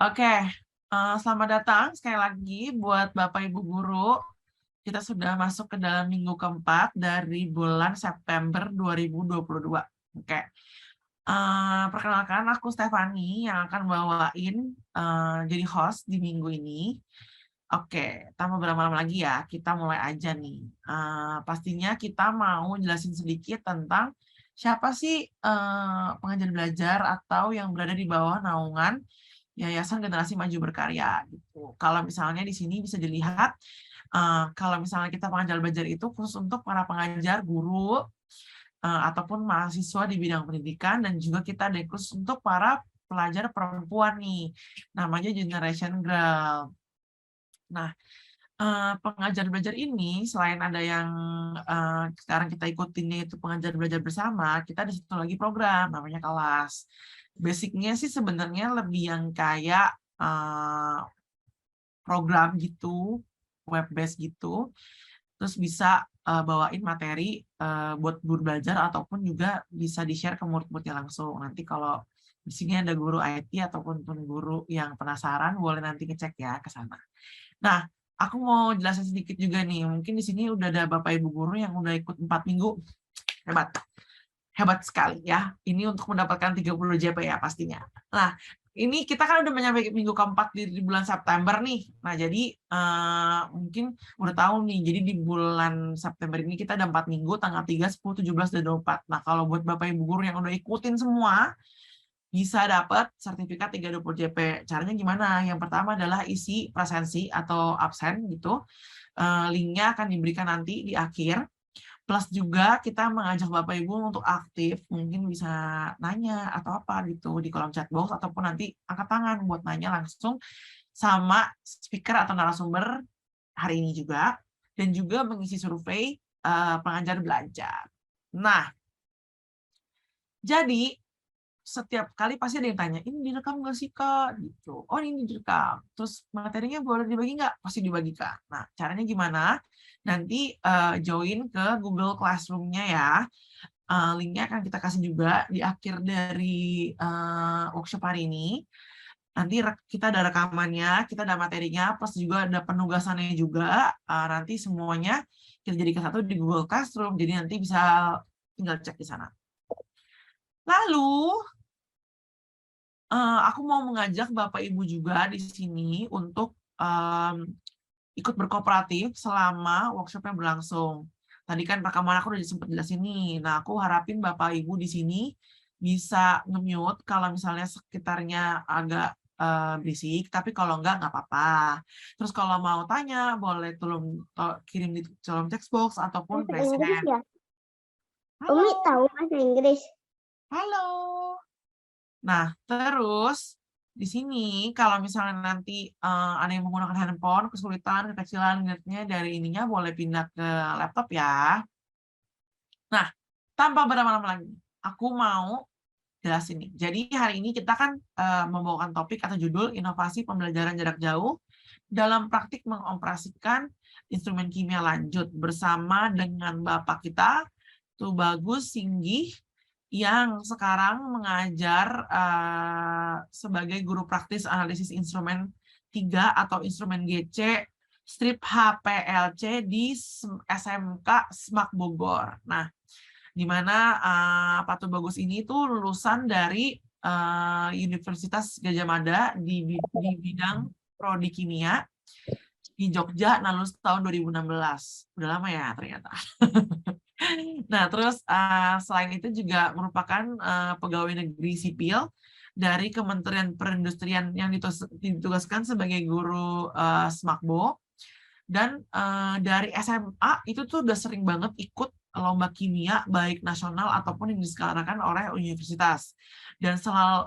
Oke, selamat datang sekali lagi buat Bapak Ibu guru. Kita sudah masuk ke dalam minggu keempat dari bulan September 2022. Oke, perkenalkan aku Stefani yang akan bawain jadi host di minggu ini. Oke, tanpa berlama-lama lagi ya, kita mulai aja nih. Pastinya kita mau jelasin sedikit tentang siapa sih pengajar belajar atau yang berada di bawah naungan Yayasan Generasi Maju Berkarya gitu. Kalau misalnya di sini bisa dilihat, kalau misalnya kita pengajar belajar itu khusus untuk para pengajar, guru, ataupun mahasiswa di bidang pendidikan, dan juga kita ada khusus untuk para pelajar perempuan nih, namanya Generation Girl. Nah, pengajar belajar ini selain ada yang sekarang kita ikutin yaitu pengajar belajar bersama, kita ada satu lagi program namanya kelas. Basicnya sih sebenarnya lebih yang kayak program gitu, web based gitu, terus bisa bawain materi buat guru belajar ataupun juga bisa di-share ke murid-muridnya langsung. Nanti kalau di sini ada guru IT ataupun guru yang penasaran, boleh nanti ngecek ya ke sana. Nah, aku mau jelasin sedikit juga nih. Mungkin di sini udah ada Bapak Ibu guru yang udah ikut 4 minggu. Hebat. Hebat sekali ya. Ini untuk mendapatkan 30 JP ya pastinya. Nah, ini kita kan udah menyampai minggu keempat di bulan September nih. Nah, jadi mungkin udah tahu nih. Jadi di bulan September ini kita ada 4 minggu, tanggal 3, 10, 17, dan 24. Nah, kalau buat Bapak Ibu guru yang udah ikutin semua, bisa dapat sertifikat 320 JP. Caranya gimana? Yang pertama adalah isi presensi atau absen gitu. Linknya akan diberikan nanti di akhir. Plus juga kita mengajak Bapak Ibu untuk aktif, mungkin bisa nanya atau apa gitu di kolom chat box ataupun nanti angkat tangan buat nanya langsung sama speaker atau narasumber hari ini juga, dan juga mengisi survei pengajar belajar. Nah, jadi setiap kali pasti ada yang tanya, ini direkam nggak sih Kak? Gitu. Oh ini direkam. Terus materinya boleh dibagi nggak? Pasti dibagikan. Nah caranya gimana? Nanti join ke Google Classroom-nya ya. Linknya akan kita kasih juga di akhir dari workshop hari ini. Nanti kita ada rekamannya, kita ada materinya, plus juga ada penugasannya juga. Nanti semuanya kita jadikan satu di Google Classroom, jadi nanti bisa tinggal cek di sana. Lalu aku mau mengajak Bapak Ibu juga di sini untuk ikut berkooperatif selama workshop-nya berlangsung. Tadi kan rekaman aku udah sempat jelasin nih. Nah, aku harapin Bapak Ibu di sini bisa nge-mute kalau misalnya sekitarnya agak berisik, tapi kalau enggak apa-apa. Terus kalau mau tanya, boleh tolong kirim di kolom text box ataupun Bahasa raise Inggris hand. ya? Umi Halo, tahu bahasa Inggris? halo. Nah, terus di sini kalau misalnya nanti ada yang menggunakan handphone, kesulitan, kekecilan netnya dari ininya boleh pindah ke laptop ya. Nah, tanpa berlama-lama lagi, aku mau jelasin nih. Jadi hari ini kita kan membawakan topik atau judul inovasi pembelajaran jarak jauh dalam praktik mengoperasikan instrumen kimia lanjut bersama dengan Bapak kita, Tubagus Singgih, yang sekarang mengajar sebagai guru praktis analisis instrumen 3 atau instrumen GC strip HPLC di SMK SMAK Bogor. Nah, di mana Pak Tubagus ini tuh lulusan dari Universitas Gadjah Mada di bidang prodi kimia di Jogja, lulus tahun 2016. Udah lama ya ternyata. Nah, terus selain itu juga merupakan pegawai negeri sipil dari Kementerian Perindustrian yang ditugaskan sebagai guru Smakbo. Dan dari SMA itu tuh udah sering banget ikut lomba kimia baik nasional ataupun yang diselenggarakan oleh universitas. Dan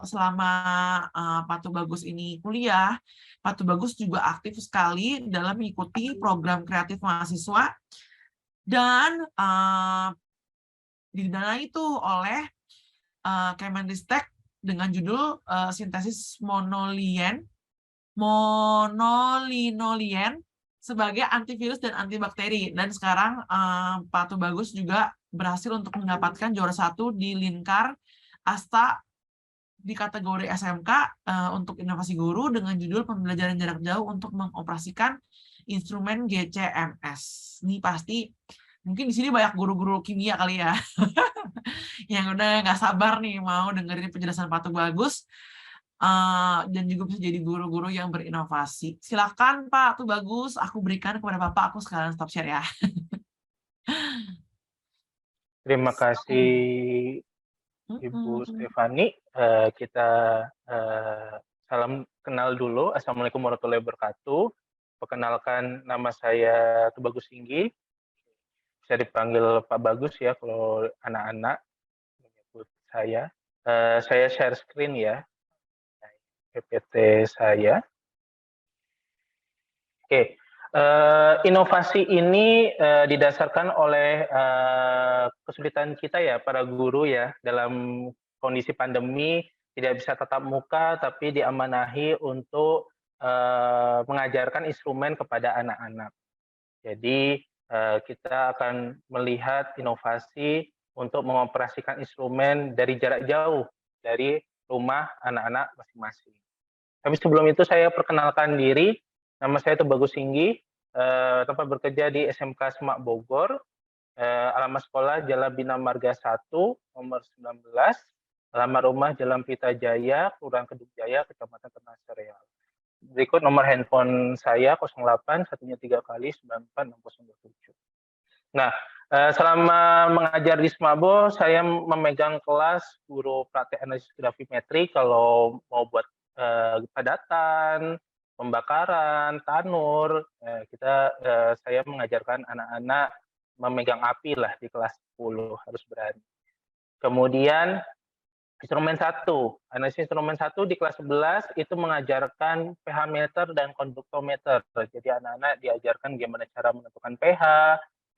selama Pak Tubagus ini kuliah, Pak Tubagus juga aktif sekali dalam mengikuti program kreatif mahasiswa dan didanai itu oleh Kemendristek dengan judul sintesis monolinolien sebagai antivirus dan antibakteri. Dan sekarang Pak Tubagus juga berhasil untuk mendapatkan juara 1 di Linkar Asta di kategori SMK untuk inovasi guru dengan judul pembelajaran jarak jauh untuk mengoperasikan instrumen GCMS. Ini pasti mungkin di sini banyak guru-guru kimia kali ya yang udah nggak sabar nih mau dengerin penjelasan Pak Tubagus dan juga bisa jadi guru-guru yang berinovasi. Silakan Pak Tubagus, aku berikan kepada Bapak, aku sekarang stop share ya. Terima kasih Ibu Stefani. Kita salam kenal dulu. Assalamualaikum warahmatullahi wabarakatuh. Perkenalkan, nama saya Tubagus Singgi. Bisa dipanggil Pak Bagus ya kalau anak-anak menyebut saya. Saya share screen ya. PPT saya. Oke. Inovasi ini didasarkan oleh kesulitan kita ya, para guru ya, dalam kondisi pandemi tidak bisa tatap muka, tapi diamanahi untuk mengajarkan instrumen kepada anak-anak. Jadi kita akan melihat inovasi untuk mengoperasikan instrumen dari jarak jauh, dari rumah anak-anak masing-masing. Tapi sebelum itu saya perkenalkan diri. Nama saya Tubagus Singgi, tempat bekerja di SMK Semak Bogor, alamat sekolah Jalan Bina Marga 1, nomor 19, alamat rumah Jalan Pita Jaya, Kelurahan Kedung Jaya, Kecamatan Ternate Sereal. Berikut nomor handphone saya 08 1 3 kali 94 6027. Nah, selama mengajar di Semabo, saya memegang kelas guru praktek analisis grafimetri kalau mau buat padatan, pembakaran, tanur, saya mengajarkan anak-anak memegang api lah di kelas 10, harus berani. Kemudian instrumen 1, analisis instrumen 1 di kelas 11 itu mengajarkan pH meter dan konduktometer. Jadi anak-anak diajarkan bagaimana cara menentukan pH,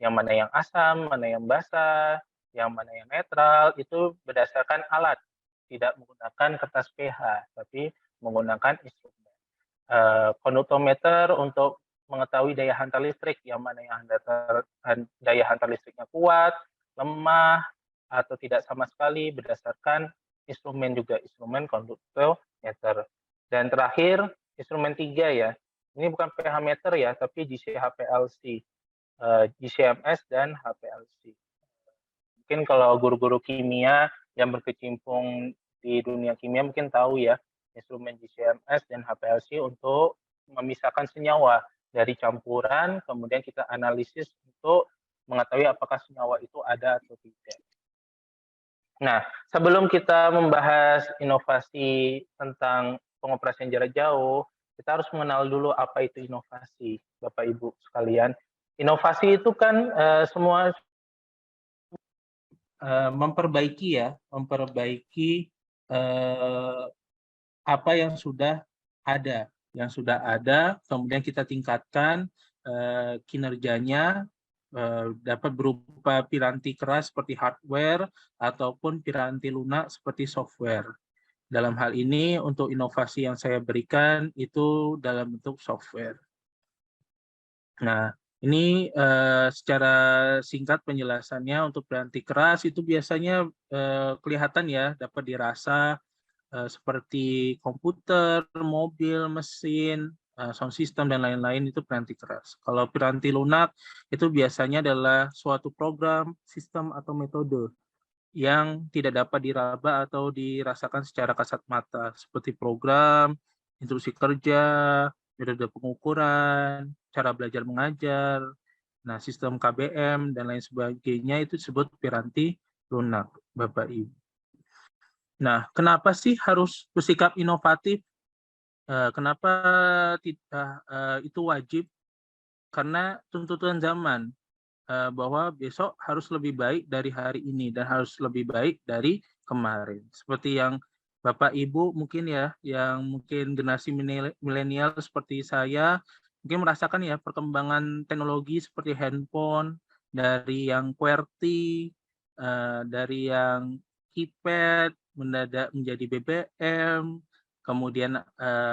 yang mana yang asam, mana yang basa, yang mana yang netral, itu berdasarkan alat, tidak menggunakan kertas pH, tapi menggunakan instrumen. Konduktometer untuk mengetahui daya hantar listrik, yang mana yang daya hantar listriknya kuat, lemah, atau tidak sama sekali, berdasarkan instrumen juga, instrumen konduktometer. Dan terakhir, instrumen 3 ya, ini bukan pH meter ya, tapi GC-HPLC, GCMS dan HPLC. Mungkin kalau guru-guru kimia yang berkecimpung di dunia kimia mungkin tahu ya, instrumen GCMS dan HPLC untuk memisahkan senyawa dari campuran, kemudian kita analisis untuk mengetahui apakah senyawa itu ada atau tidak. Nah, sebelum kita membahas inovasi tentang pengoperasian jarak jauh, kita harus mengenal dulu apa itu inovasi, Bapak Ibu sekalian. Inovasi itu kan semua memperbaiki apa yang sudah ada, kemudian kita tingkatkan kinerjanya, dapat berupa piranti keras seperti hardware ataupun piranti lunak seperti software. Dalam hal ini untuk inovasi yang saya berikan itu dalam bentuk software. Nah, ini secara singkat penjelasannya. Untuk piranti keras itu biasanya kelihatan ya, dapat dirasa seperti komputer, mobil, mesin, sound system, dan lain-lain, itu piranti keras. Kalau piranti lunak itu biasanya adalah suatu program, sistem, atau metode yang tidak dapat diraba atau dirasakan secara kasat mata, seperti program, instruksi kerja, metode pengukuran, cara belajar mengajar, nah sistem KBM, dan lain sebagainya, itu disebut piranti lunak, Bapak Ibu. Nah, kenapa sih harus bersikap inovatif? Kenapa itu wajib? Karena tuntutan zaman, bahwa besok harus lebih baik dari hari ini dan harus lebih baik dari kemarin. Seperti yang Bapak Ibu mungkin ya, yang mungkin generasi milenial seperti saya, mungkin merasakan ya perkembangan teknologi seperti handphone, dari yang QWERTY, dari yang keypad, mendadak menjadi BBM, kemudian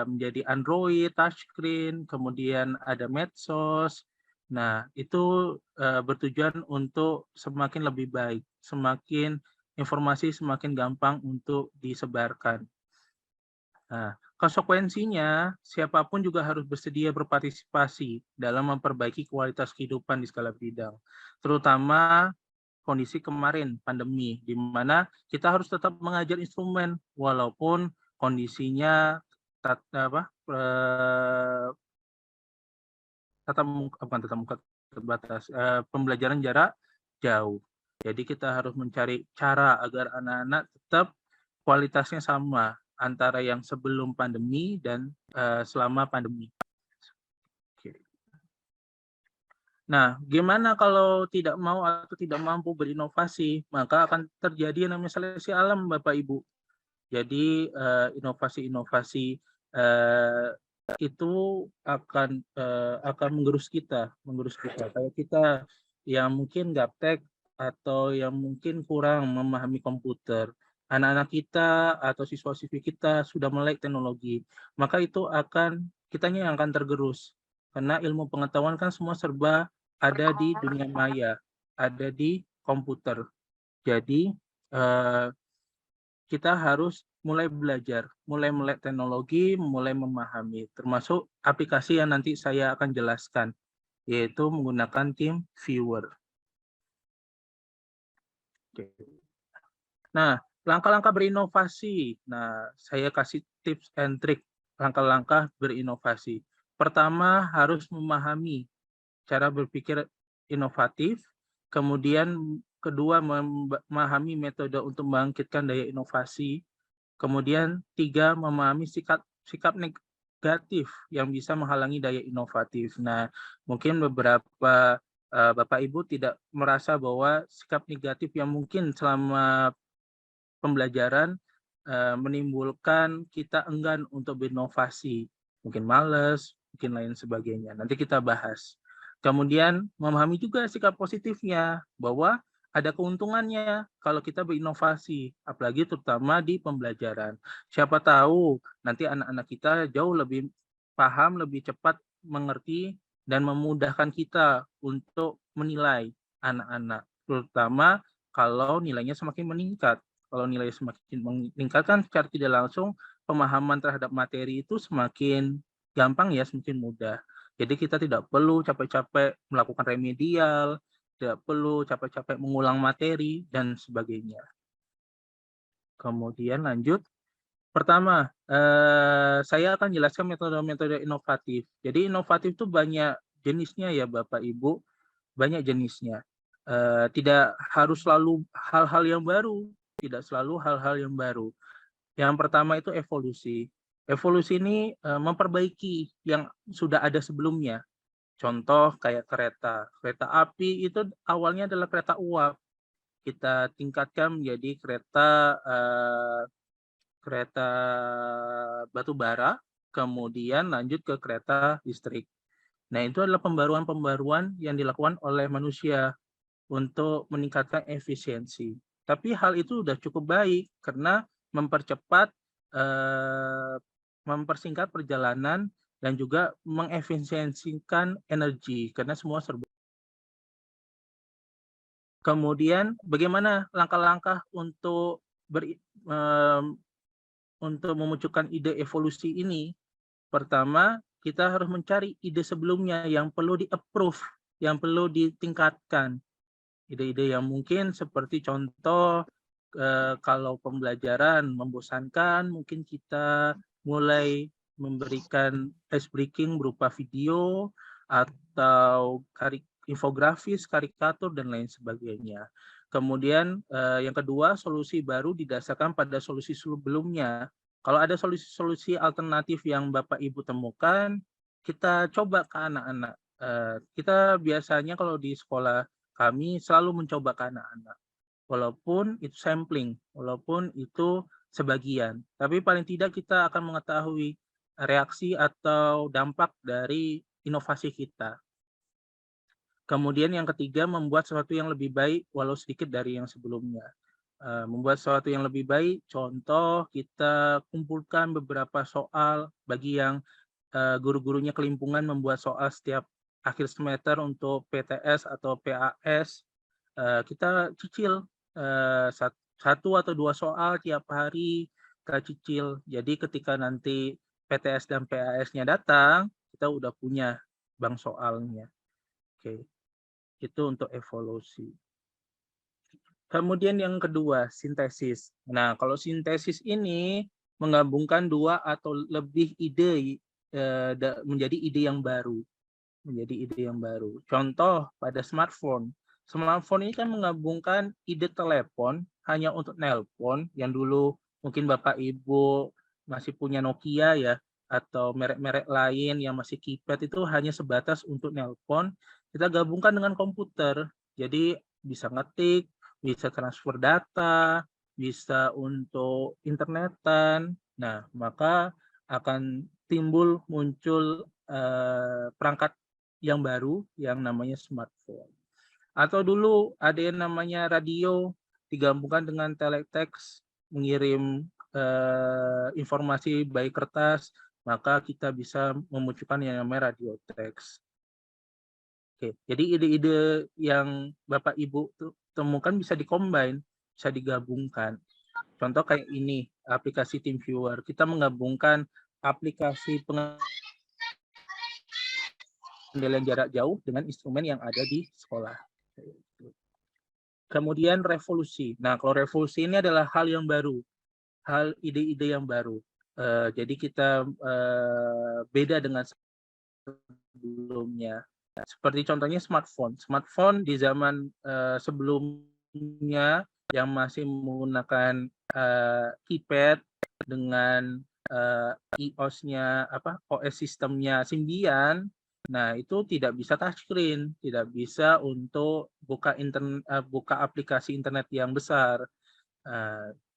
menjadi Android, touchscreen, kemudian ada medsos. Nah, itu bertujuan untuk semakin lebih baik, semakin informasi semakin gampang untuk disebarkan. Nah, konsekuensinya, siapapun juga harus bersedia berpartisipasi dalam memperbaiki kualitas kehidupan di segala bidang, terutama kondisi kemarin, pandemi, di mana kita harus tetap mengajar instrumen walaupun kondisinya bukan tatap muka terbatas, pembelajaran jarak jauh. Jadi kita harus mencari cara agar anak-anak tetap kualitasnya sama antara yang sebelum pandemi dan selama pandemi. Oke. Nah, gimana kalau tidak mau atau tidak mampu berinovasi, maka akan terjadi yang namanya seleksi alam, Bapak Ibu. Jadi inovasi-inovasi itu akan menggerus kita. Kayak kita yang mungkin gaptek atau yang mungkin kurang memahami komputer, anak-anak kita atau siswa-siswi kita sudah melek teknologi, maka itu kitanya yang akan tergerus. Karena ilmu pengetahuan kan semua serba ada di dunia maya, ada di komputer. Jadi kita harus mulai belajar, mulai melek teknologi, mulai memahami, termasuk aplikasi yang nanti saya akan jelaskan, yaitu menggunakan tim viewer. Oke. Nah, langkah-langkah berinovasi. Nah, saya kasih tips and trick langkah-langkah berinovasi. Pertama, harus memahami cara berpikir inovatif, kemudian kedua, memahami metode untuk membangkitkan daya inovasi, kemudian 3, memahami sikap negatif yang bisa menghalangi daya inovatif. Nah, mungkin beberapa Bapak Ibu tidak merasa bahwa sikap negatif yang mungkin selama pembelajaran menimbulkan kita enggan untuk berinovasi, mungkin malas, mungkin lain sebagainya. Nanti kita bahas. Kemudian memahami juga sikap positifnya, bahwa ada keuntungannya kalau kita berinovasi, apalagi terutama di pembelajaran. Siapa tahu nanti anak-anak kita jauh lebih paham, lebih cepat mengerti, dan memudahkan kita untuk menilai anak-anak, terutama kalau nilainya semakin meningkat. Kalau nilai semakin meningkat kan secara tidak langsung pemahaman terhadap materi itu semakin gampang ya, semakin mudah. Jadi kita tidak perlu capek-capek melakukan remedial, tidak perlu capek-capek mengulang materi, dan sebagainya. Kemudian lanjut. Pertama, saya akan jelaskan metode-metode inovatif. Jadi inovatif itu banyak jenisnya ya Bapak Ibu, banyak jenisnya. Tidak harus selalu hal-hal yang baru, tidak selalu hal-hal yang baru. Yang pertama itu evolusi. Evolusi ini memperbaiki yang sudah ada sebelumnya. Contoh kayak kereta. Kereta api itu awalnya adalah kereta uap. Kita tingkatkan menjadi kereta batu bara, kemudian lanjut ke kereta listrik. Nah, itu adalah pembaruan-pembaruan yang dilakukan oleh manusia untuk meningkatkan efisiensi. Tapi hal itu sudah cukup baik karena mempercepat, mempersingkat perjalanan, dan juga mengefisiensikan energi karena semua serba. Kemudian bagaimana langkah-langkah untuk memunculkan ide evolusi ini? Pertama, kita harus mencari ide sebelumnya yang perlu di-approve, yang perlu ditingkatkan. Ide-ide yang mungkin seperti contoh, kalau pembelajaran membosankan, mungkin kita mulai memberikan ice breaking berupa video atau infografis, karikatur, dan lain sebagainya. Kemudian yang kedua, solusi baru didasarkan pada solusi sebelumnya. Kalau ada solusi-solusi alternatif yang Bapak Ibu temukan, kita coba ke anak-anak. Kita biasanya kalau di sekolah kami selalu mencoba ke anak-anak. Walaupun itu sampling, walaupun itu sebagian. Tapi paling tidak kita akan mengetahui reaksi atau dampak dari inovasi kita. Kemudian yang ketiga, membuat sesuatu yang lebih baik walau sedikit dari yang sebelumnya. Membuat sesuatu yang lebih baik, contoh kita kumpulkan beberapa soal bagi yang guru-gurunya kelimpungan membuat soal setiap akhir semester untuk PTS atau PAS. Kita cicil 1 atau 2 soal tiap hari, cicil. Jadi ketika nanti PTS dan PAS-nya datang, kita udah punya bank soalnya. Oke, itu untuk evolusi. Kemudian yang kedua, sintesis. Nah, kalau sintesis ini menggabungkan 2 atau lebih ide menjadi ide yang baru. Contoh pada smartphone. Smartphone ini kan menggabungkan ide telepon hanya untuk nelpon, yang dulu mungkin Bapak Ibu masih punya Nokia ya, atau merek-merek lain yang masih keypad, itu hanya sebatas untuk nelpon. Kita gabungkan dengan komputer. Jadi bisa ngetik, bisa transfer data, bisa untuk internetan. Nah, maka akan muncul perangkat yang baru yang namanya smartphone. Atau dulu ada yang namanya radio, digabungkan dengan teletext, mengirim informasi by kertas, maka kita bisa memunculkan yang namanya radio text. Oke, jadi ide-ide yang Bapak Ibu temukan bisa dikombin, bisa digabungkan. Contoh kayak ini, aplikasi TeamViewer. Kita menggabungkan aplikasi pengendalian jarak jauh dengan instrumen yang ada di sekolah. Kemudian revolusi. Nah, kalau revolusi ini adalah hal yang baru, ide-ide yang baru. Jadi kita beda dengan sebelumnya. Seperti contohnya smartphone. Smartphone di zaman sebelumnya yang masih menggunakan keypad dengan iOS-nya OS sistemnya Symbian. Nah, itu tidak bisa touchscreen, tidak bisa untuk buka aplikasi internet yang besar.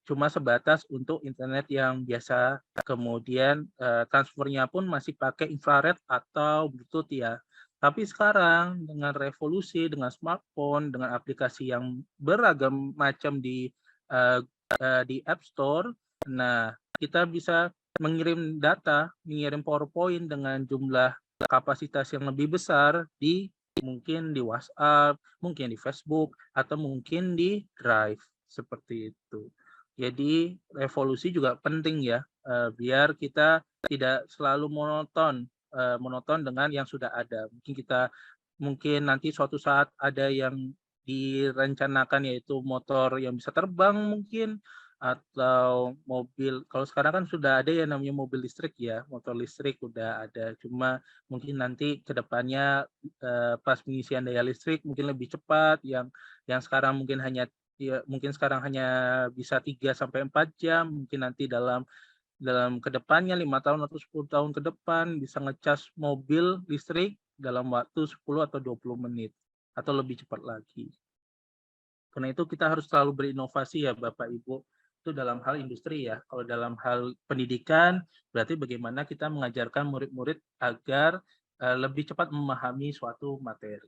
Cuma sebatas untuk internet yang biasa. Kemudian transfernya pun masih pakai infrared atau Bluetooth ya. Tapi sekarang dengan revolusi, dengan smartphone, dengan aplikasi yang beragam macam di App Store, nah kita bisa mengirim data, mengirim PowerPoint dengan jumlah kapasitas yang lebih besar mungkin di WhatsApp, mungkin di Facebook, atau mungkin di Drive, seperti itu. Jadi revolusi juga penting ya, biar kita tidak selalu monoton dengan yang sudah ada. Mungkin nanti suatu saat ada yang direncanakan, yaitu motor yang bisa terbang mungkin, atau mobil. Kalau sekarang kan sudah ada yang namanya mobil listrik ya, motor listrik udah ada. Cuma mungkin nanti ke depannya pas pengisian daya listrik mungkin lebih cepat, yang sekarang mungkin hanya bisa 3-4 jam, mungkin nanti dalam kedepannya 5 tahun atau 10 tahun ke depan bisa ngecas mobil listrik dalam waktu 10 atau 20 menit atau lebih cepat lagi. Karena itu kita harus selalu berinovasi ya Bapak Ibu. Itu dalam hal industri ya. Kalau dalam hal pendidikan, berarti bagaimana kita mengajarkan murid-murid agar lebih cepat memahami suatu materi.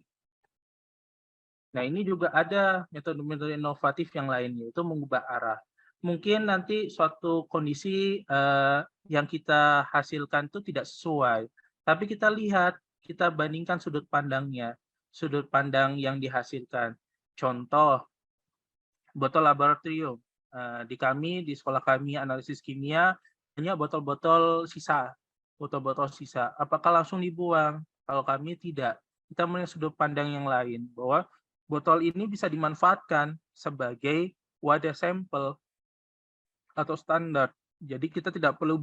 Nah, ini juga ada metode-metode inovatif yang lain, yaitu mengubah arah. Mungkin nanti suatu kondisi yang kita hasilkan itu tidak sesuai, tapi kita lihat, kita bandingkan sudut pandangnya, sudut pandang yang dihasilkan. Contoh, botol laboratorium. Di sekolah kami analisis kimia, hanya botol-botol sisa. Apakah langsung dibuang? Kalau kami tidak. Kita melihat sudut pandang yang lain, bahwa botol ini bisa dimanfaatkan sebagai wadah sampel atau standar. Jadi kita tidak perlu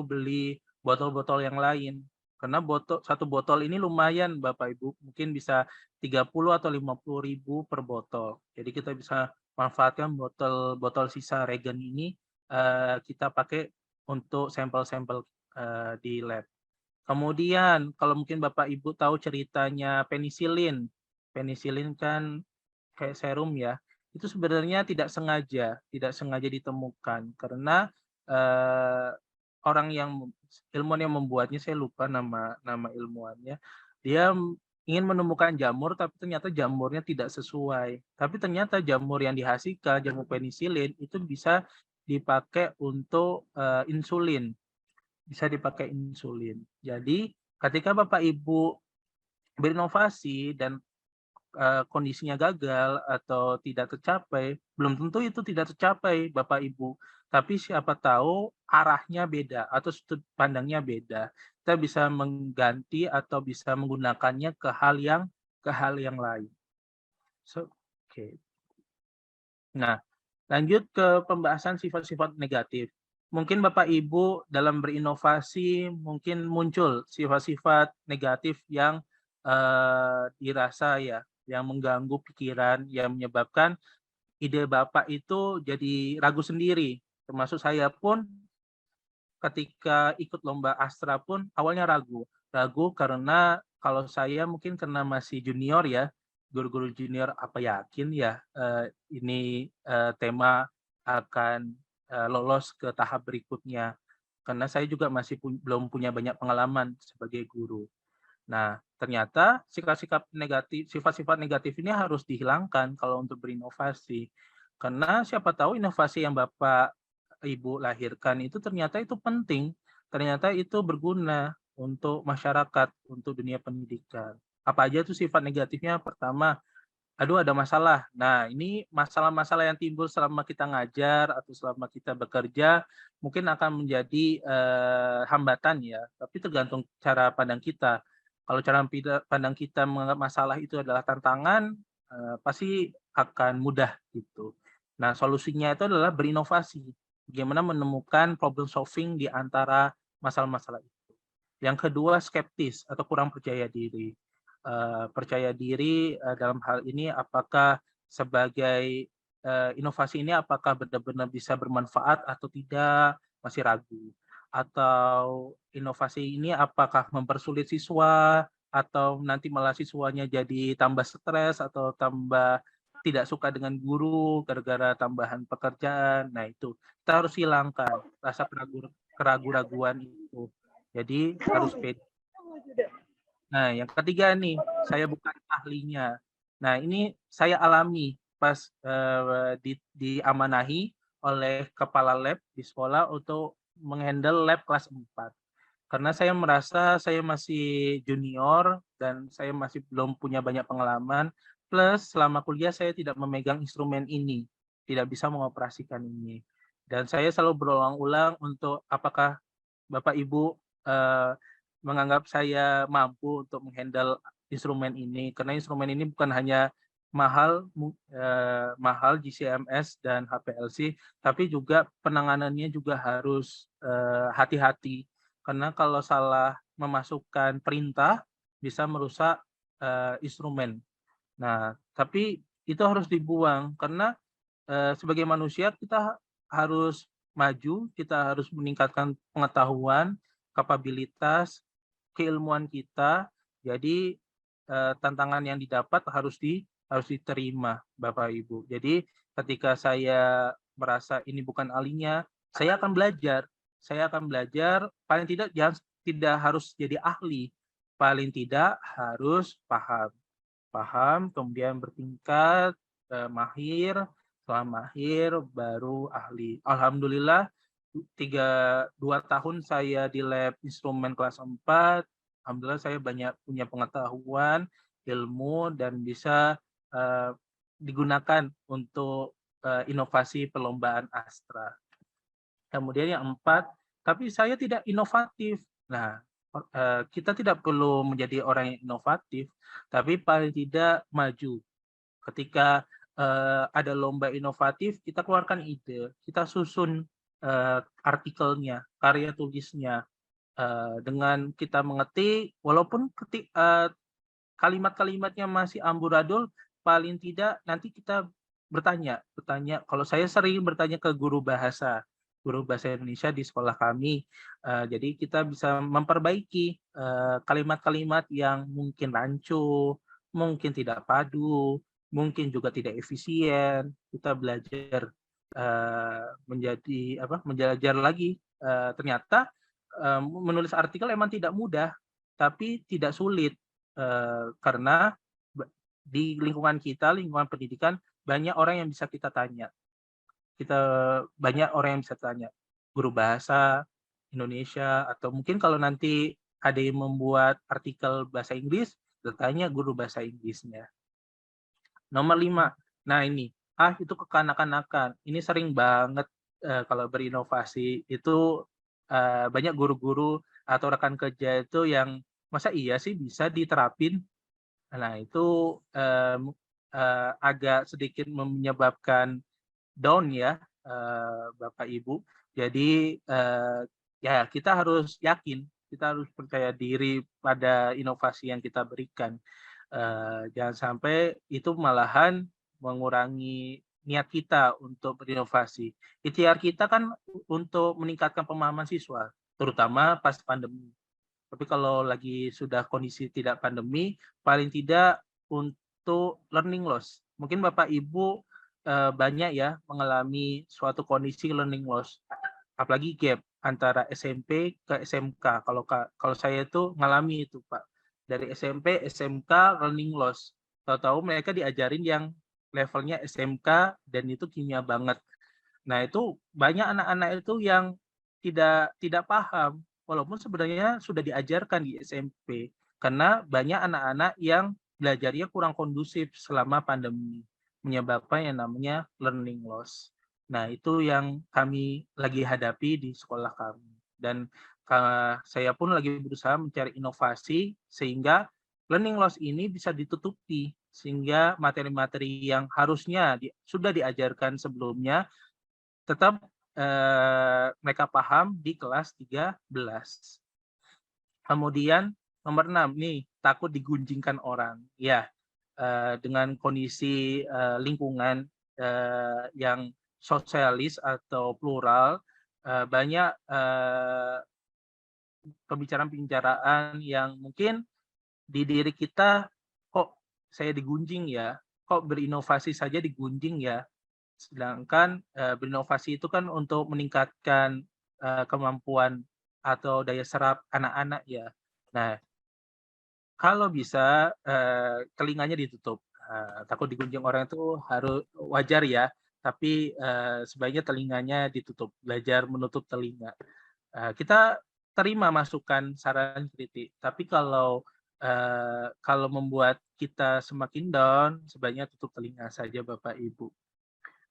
beli botol-botol yang lain. Karena satu botol ini lumayan Bapak Ibu, mungkin bisa 30 atau 50 ribu per botol. Jadi kita bisa manfaatkan botol sisa regen ini, kita pakai untuk sampel-sampel di lab. Kemudian kalau mungkin Bapak Ibu tahu ceritanya penisilin. Penisilin kan kayak serum ya. Itu sebenarnya tidak sengaja ditemukan karena ilmuwan yang membuatnya, saya lupa nama ilmuwannya. Dia ingin menemukan jamur, tapi ternyata jamurnya tidak sesuai. Tapi ternyata jamur yang dihasilkan, jamur penisilin, itu bisa dipakai untuk insulin. Jadi ketika Bapak Ibu berinovasi dan kondisinya gagal atau tidak tercapai, belum tentu itu tidak tercapai, Bapak Ibu. Tapi siapa tahu arahnya beda atau sudut pandangnya beda. Kita bisa mengganti atau bisa menggunakannya ke hal yang lain. Oke. Nah, lanjut ke pembahasan sifat-sifat negatif. Mungkin Bapak Ibu dalam berinovasi mungkin muncul sifat-sifat negatif yang dirasa ya, yang mengganggu pikiran, yang menyebabkan ide Bapak itu jadi ragu sendiri. Termasuk saya pun ketika ikut lomba Astra pun awalnya ragu. Ragu karena kalau saya mungkin karena masih junior ya, guru-guru junior apa yakin ya ini tema akan lolos ke tahap berikutnya. Karena saya juga masih belum punya banyak pengalaman sebagai guru. Nah, ternyata sifat-sifat negatif ini harus dihilangkan kalau untuk berinovasi. Karena siapa tahu inovasi yang Bapak Ibu lahirkan itu ternyata itu penting, ternyata itu berguna untuk masyarakat, untuk dunia pendidikan. Apa aja tuh sifat negatifnya? Pertama, aduh ada masalah. Nah, ini masalah-masalah yang timbul selama kita ngajar atau selama kita bekerja mungkin akan menjadi hambatan ya, tapi tergantung cara pandang kita. Kalau cara pandang kita menganggap masalah itu adalah tantangan, pasti akan mudah gitu. Nah, solusinya itu adalah berinovasi. Bagaimana menemukan problem solving di antara masalah-masalah itu. Yang kedua, skeptis atau kurang percaya diri. Percaya diri dalam hal ini apakah sebagai inovasi ini apakah benar-benar bisa bermanfaat atau tidak, masih ragu. Atau inovasi ini apakah mempersulit siswa atau nanti malah siswanya jadi tambah stres atau tambah tidak suka dengan guru gara-gara tambahan pekerjaan. Nah, itu kita harus hilangkan rasa keraguan itu. Jadi harus pede. Nah, yang ketiga nih, saya bukan ahlinya. Nah, ini saya alami pas diamanahi oleh kepala lab di sekolah untuk menghandle lab kelas 4. Karena saya merasa saya masih junior dan saya masih belum punya banyak pengalaman, plus selama kuliah saya tidak memegang instrumen ini, tidak bisa mengoperasikan ini. Dan saya selalu berulang-ulang untuk apakah Bapak Ibu menganggap saya mampu untuk menghandle instrumen ini, karena instrumen ini bukan hanya mahal mahal GCMS dan HPLC, tapi juga penanganannya juga harus hati-hati, karena kalau salah memasukkan perintah bisa merusak instrumen. Nah, tapi itu harus dibuang karena sebagai manusia kita harus maju, kita harus meningkatkan pengetahuan, kapabilitas, keilmuan kita. Jadi tantangan yang didapat harus diterima, Bapak Ibu. Jadi ketika saya merasa ini bukan ahlinya, saya akan belajar. Saya akan belajar, paling tidak harus jadi ahli, paling tidak harus paham, kemudian bertingkat, mahir, setelah mahir baru ahli. Alhamdulillah 2 tahun saya di lab instrumen kelas 4, alhamdulillah saya banyak punya pengetahuan, ilmu, dan bisa digunakan untuk inovasi perlombaan Astra. Kemudian yang 4, tapi saya tidak inovatif. Nah, kita tidak perlu menjadi orang yang inovatif, tapi paling tidak maju. Ketika ada lomba inovatif, kita keluarkan ide, kita susun artikelnya, karya tulisnya, dengan kita mengetik, walaupun kalimat-kalimatnya masih amburadul, paling tidak nanti kita bertanya. Kalau saya sering bertanya ke guru bahasa Indonesia di sekolah kami. Jadi kita bisa memperbaiki kalimat-kalimat yang mungkin rancu, mungkin tidak padu, mungkin juga tidak efisien. Kita belajar menjelajar lagi. Ternyata menulis artikel emang tidak mudah, tapi tidak sulit karena di lingkungan kita, lingkungan pendidikan, banyak orang yang bisa kita tanya. Banyak orang yang bisa tanya, guru bahasa Indonesia, atau mungkin kalau nanti ada yang membuat artikel bahasa Inggris, bertanya guru bahasa Inggrisnya. Nomor 5. Nah ini, itu kekanak-kanakan. Ini sering banget kalau berinovasi itu banyak guru-guru atau rekan kerja itu yang masa iya sih bisa diterapin. Nah itu agak sedikit menyebabkan down ya Bapak Ibu. Jadi ya kita harus yakin, kita harus percaya diri pada inovasi yang kita berikan. Jangan sampai itu malahan mengurangi niat kita untuk berinovasi. Ikhtiar kita kan untuk meningkatkan pemahaman siswa, terutama pas pandemi. Tapi kalau lagi sudah kondisi tidak pandemi, paling tidak untuk learning loss. Mungkin Bapak Ibu banyak ya mengalami suatu kondisi learning loss, apalagi gap antara SMP ke SMK. Kalau saya itu ngalami itu Pak, dari SMP SMK learning loss. Tahu-tahu mereka diajarin yang levelnya SMK dan itu kimia banget. Nah itu banyak anak-anak itu yang tidak paham, walaupun sebenarnya sudah diajarkan di SMP, karena banyak anak-anak yang belajarnya kurang kondusif selama pandemi, menyebabkan yang namanya learning loss. Nah itu yang kami lagi hadapi di sekolah kami. Dan saya pun lagi berusaha mencari inovasi sehingga learning loss ini bisa ditutupi, sehingga materi-materi yang harusnya sudah diajarkan sebelumnya tetap mereka paham di kelas 13. Kemudian nomor 6 nih, takut digunjingkan orang. Ya, dengan kondisi lingkungan yang sosialis atau plural, banyak pembicaraan-pembicaraan yang mungkin di diri kita, kok saya digunjing ya, kok berinovasi saja digunjing ya. Sedangkan berinovasi itu kan untuk meningkatkan kemampuan atau daya serap anak-anak ya. Nah, kalau bisa telinganya ditutup. Takut digunjing orang itu harus wajar ya, tapi sebaiknya telinganya ditutup. Belajar menutup telinga. Kita terima masukan, saran, kritik. Tapi kalau membuat kita semakin down, sebaiknya tutup telinga saja Bapak Ibu.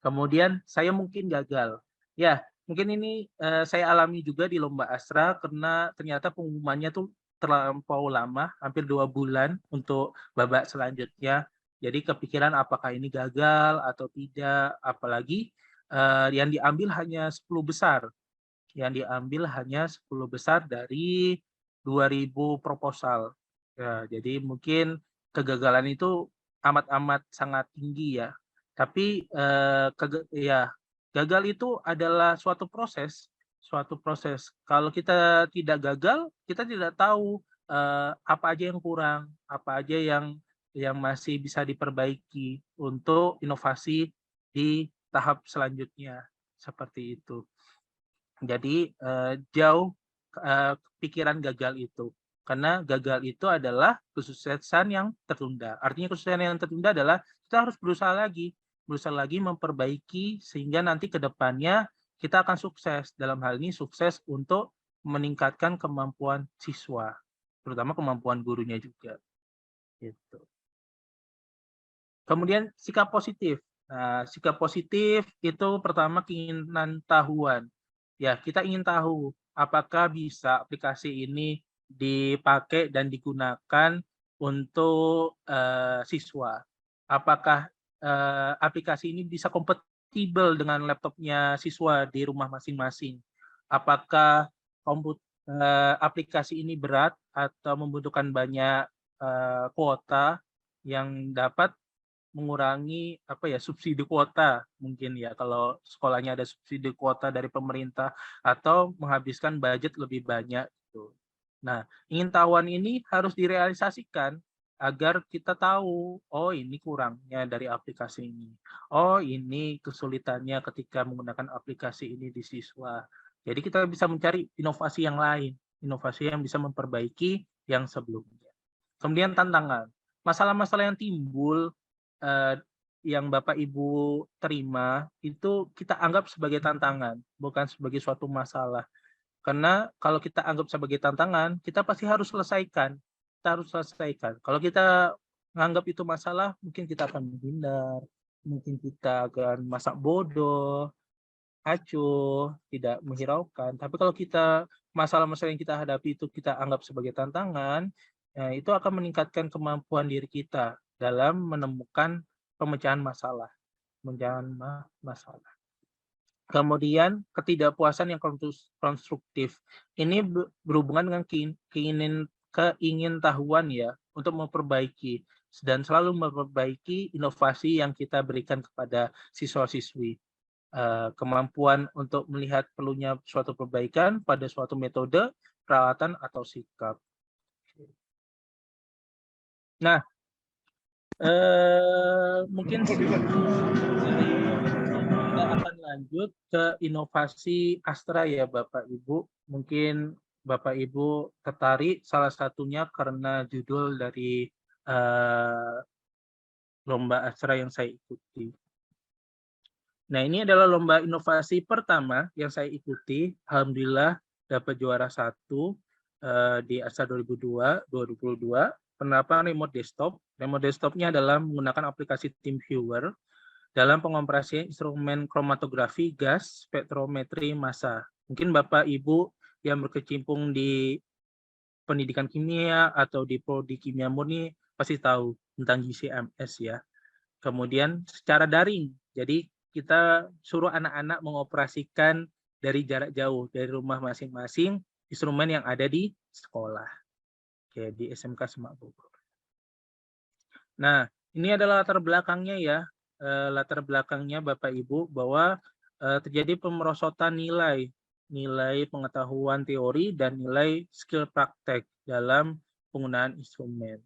Kemudian saya mungkin gagal. Ya, mungkin ini saya alami juga di Lomba Astra karena ternyata pengumumannya tuh terlampau lama, hampir 2 bulan untuk babak selanjutnya. Jadi kepikiran apakah ini gagal atau tidak, apalagi yang diambil hanya 10 besar. Yang diambil hanya 10 besar dari 2.000 proposal. Ya, jadi mungkin kegagalan itu amat-amat sangat tinggi ya. Tapi ya gagal itu adalah suatu proses, suatu proses. Kalau kita tidak gagal, kita tidak tahu apa aja yang kurang, apa aja yang masih bisa diperbaiki untuk inovasi di tahap selanjutnya seperti itu. Jadi jauh pikiran gagal itu. Karena gagal itu adalah kesuksesan yang tertunda. Artinya kesuksesan yang tertunda adalah kita harus berusaha lagi memperbaiki sehingga nanti ke depannya kita akan sukses. Dalam hal ini sukses untuk meningkatkan kemampuan siswa, terutama kemampuan gurunya juga. Gitu. Kemudian sikap positif. Nah, sikap positif itu pertama keinginan tahuan. Ya, kita ingin tahu apakah bisa aplikasi ini dipakai dan digunakan untuk siswa. Apakah aplikasi ini bisa kompatibel dengan laptopnya siswa di rumah masing-masing. Apakah aplikasi ini berat atau membutuhkan banyak kuota yang dapat mengurangi subsidi kuota mungkin ya kalau sekolahnya ada subsidi kuota dari pemerintah atau menghabiskan budget lebih banyak gitu. Nah, ingin tahuan ini harus direalisasikan agar kita tahu, oh ini kurangnya dari aplikasi ini. Oh, ini kesulitannya ketika menggunakan aplikasi ini di siswa. Jadi kita bisa mencari inovasi yang lain, inovasi yang bisa memperbaiki yang sebelumnya. Kemudian tantangan. Masalah-masalah yang timbul yang Bapak Ibu terima itu kita anggap sebagai tantangan, bukan sebagai suatu masalah. Karena kalau kita anggap sebagai tantangan, kita pasti harus selesaikan. Kita harus selesaikan. Kalau kita nganggap itu masalah, mungkin kita akan menghindar, mungkin kita akan masak bodoh, acuh, tidak menghiraukan. Tapi kalau kita masalah-masalah yang kita hadapi itu kita anggap sebagai tantangan, itu akan meningkatkan kemampuan diri kita dalam menemukan pemecahan masalah. Kemudian ketidakpuasan yang konstruktif. Ini berhubungan dengan keingintahuan ya untuk memperbaiki dan selalu memperbaiki inovasi yang kita berikan kepada siswa-siswi. Kemampuan untuk melihat perlunya suatu perbaikan pada suatu metode, peralatan, atau sikap. Nah, mungkin kita akan lanjut ke inovasi Astra ya Bapak Ibu. Mungkin Bapak Ibu tertarik salah satunya karena judul dari lomba Astra yang saya ikuti. Nah, ini adalah lomba inovasi pertama yang saya ikuti. Alhamdulillah dapat juara 1 di Astra 2022. Penerapan remote desktop. Remote desktopnya adalah menggunakan aplikasi TeamViewer dalam pengoperasian instrumen kromatografi gas, spektrometri massa. Mungkin Bapak Ibu yang berkecimpung di pendidikan kimia atau di prodi kimia murni pasti tahu tentang GC-MS ya. Kemudian secara daring. Jadi kita suruh anak-anak mengoperasikan dari jarak jauh, dari rumah masing-masing, instrumen yang ada di sekolah. Oke, di SMK Semak Bogor. Nah, ini adalah latar belakangnya ya. Latar belakangnya Bapak Ibu bahwa terjadi pemerosotan nilai pengetahuan teori dan nilai skill praktek dalam penggunaan instrumen.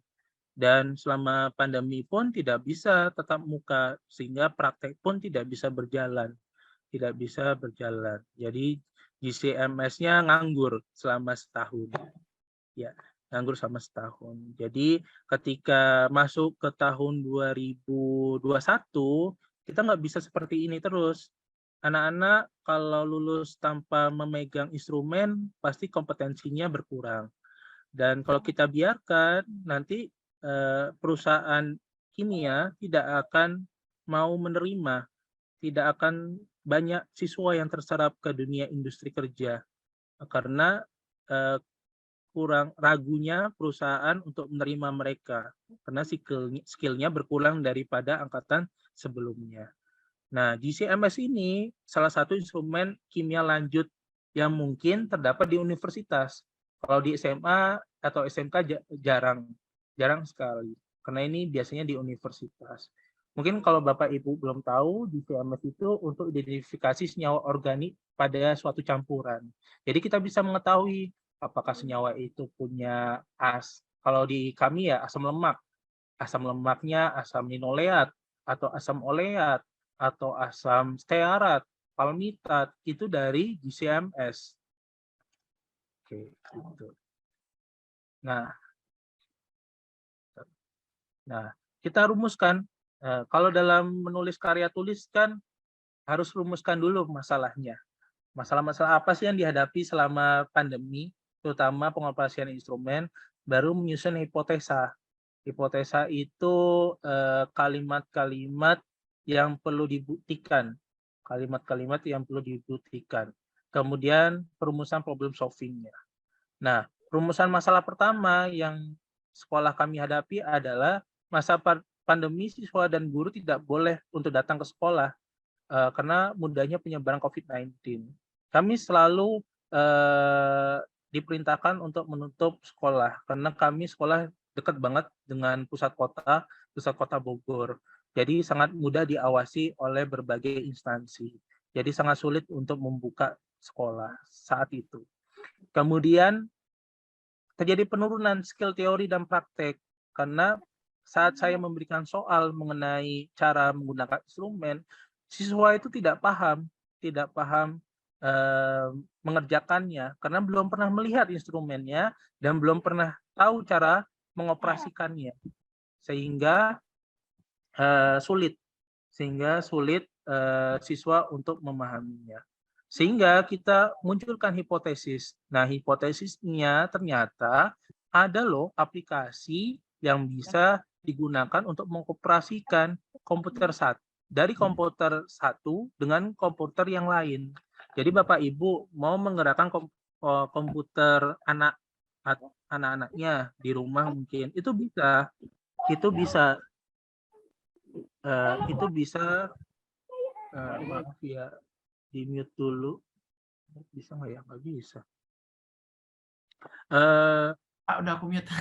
Dan selama pandemi pun tidak bisa tatap muka, sehingga praktek pun tidak bisa berjalan. Jadi GC-MS-nya nganggur selama setahun. Ya, nganggur selama setahun. Jadi ketika masuk ke tahun 2021, kita nggak bisa seperti ini terus. Anak-anak kalau lulus tanpa memegang instrumen, pasti kompetensinya berkurang. Dan kalau kita biarkan, nanti perusahaan kimia tidak akan mau menerima, tidak akan banyak siswa yang terserap ke dunia industri kerja karena kurang ragunya perusahaan untuk menerima mereka karena skillnya berkurang daripada angkatan sebelumnya. Nah, GC-MS ini salah satu instrumen kimia lanjut yang mungkin terdapat di universitas. Kalau di SMA atau SMK jarang sekali, karena ini biasanya di universitas. Mungkin kalau Bapak Ibu belum tahu, GC-MS itu untuk identifikasi senyawa organik pada suatu campuran. Jadi kita bisa mengetahui apakah senyawa itu punya kalau di kami ya asam lemaknya asam linoleat atau asam oleat atau asam stearat, palmitat, itu dari GC-MS. Oke, gitu. Nah, kita rumuskan. Kalau dalam menulis karya tulis kan harus rumuskan dulu masalahnya. Masalah-masalah apa sih yang dihadapi selama pandemi, terutama pengoperasian instrumen, baru menyusun hipotesa. Hipotesa itu kalimat-kalimat yang perlu dibuktikan. Kalimat-kalimat yang perlu dibuktikan. Kemudian perumusan problem solving-nya. Nah, rumusan masalah pertama yang sekolah kami hadapi adalah masa pandemi siswa dan guru tidak boleh untuk datang ke sekolah karena mudahnya penyebaran COVID-19. Kami selalu diperintahkan untuk menutup sekolah karena kami sekolah dekat banget dengan pusat kota Bogor. Jadi sangat mudah diawasi oleh berbagai instansi. Jadi sangat sulit untuk membuka sekolah saat itu. Kemudian terjadi penurunan skill teori dan praktek karena saat saya memberikan soal mengenai cara menggunakan instrumen, siswa itu tidak paham mengerjakannya karena belum pernah melihat instrumennya dan belum pernah tahu cara mengoperasikannya, sehingga sulit siswa untuk memahaminya. Sehingga kita munculkan hipotesis. Nah, hipotesisnya ternyata ada loh aplikasi yang bisa digunakan untuk mengoperasikan komputer dari komputer satu dengan komputer yang lain. Jadi Bapak Ibu mau menggerakkan komputer anak-anaknya di rumah mungkin itu bisa maaf ya, di mute dulu, bisa nggak ya? Nggak bisa. Udah aku mute.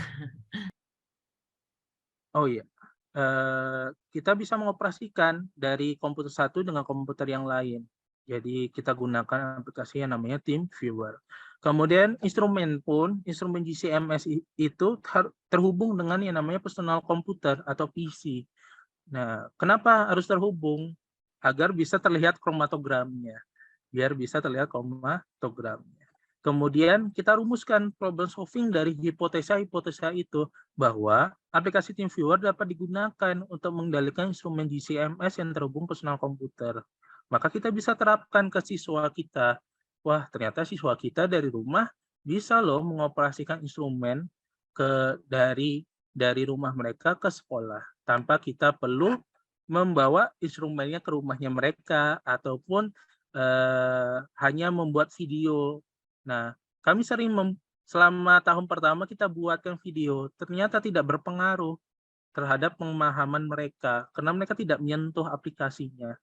Oh iya, kita bisa mengoperasikan dari komputer satu dengan komputer yang lain. Jadi kita gunakan aplikasi yang namanya TeamViewer. Kemudian instrumen GCMS itu terhubung dengan yang namanya personal computer atau PC. Nah, kenapa harus terhubung? Agar bisa terlihat kromatogramnya. Biar bisa terlihat kromatogramnya. Kemudian kita rumuskan problem solving dari hipotesa-hipotesa itu bahwa aplikasi TeamViewer dapat digunakan untuk mengendalikan instrumen GCMS yang terhubung personal komputer. Maka kita bisa terapkan ke siswa kita. Wah, ternyata siswa kita dari rumah bisa loh mengoperasikan instrumen dari rumah mereka ke sekolah tanpa kita perlu membawa instrumennya ke rumahnya mereka ataupun hanya membuat video. Nah, kami sering selama tahun pertama kita buatkan video, ternyata tidak berpengaruh terhadap pemahaman mereka karena mereka tidak menyentuh aplikasinya.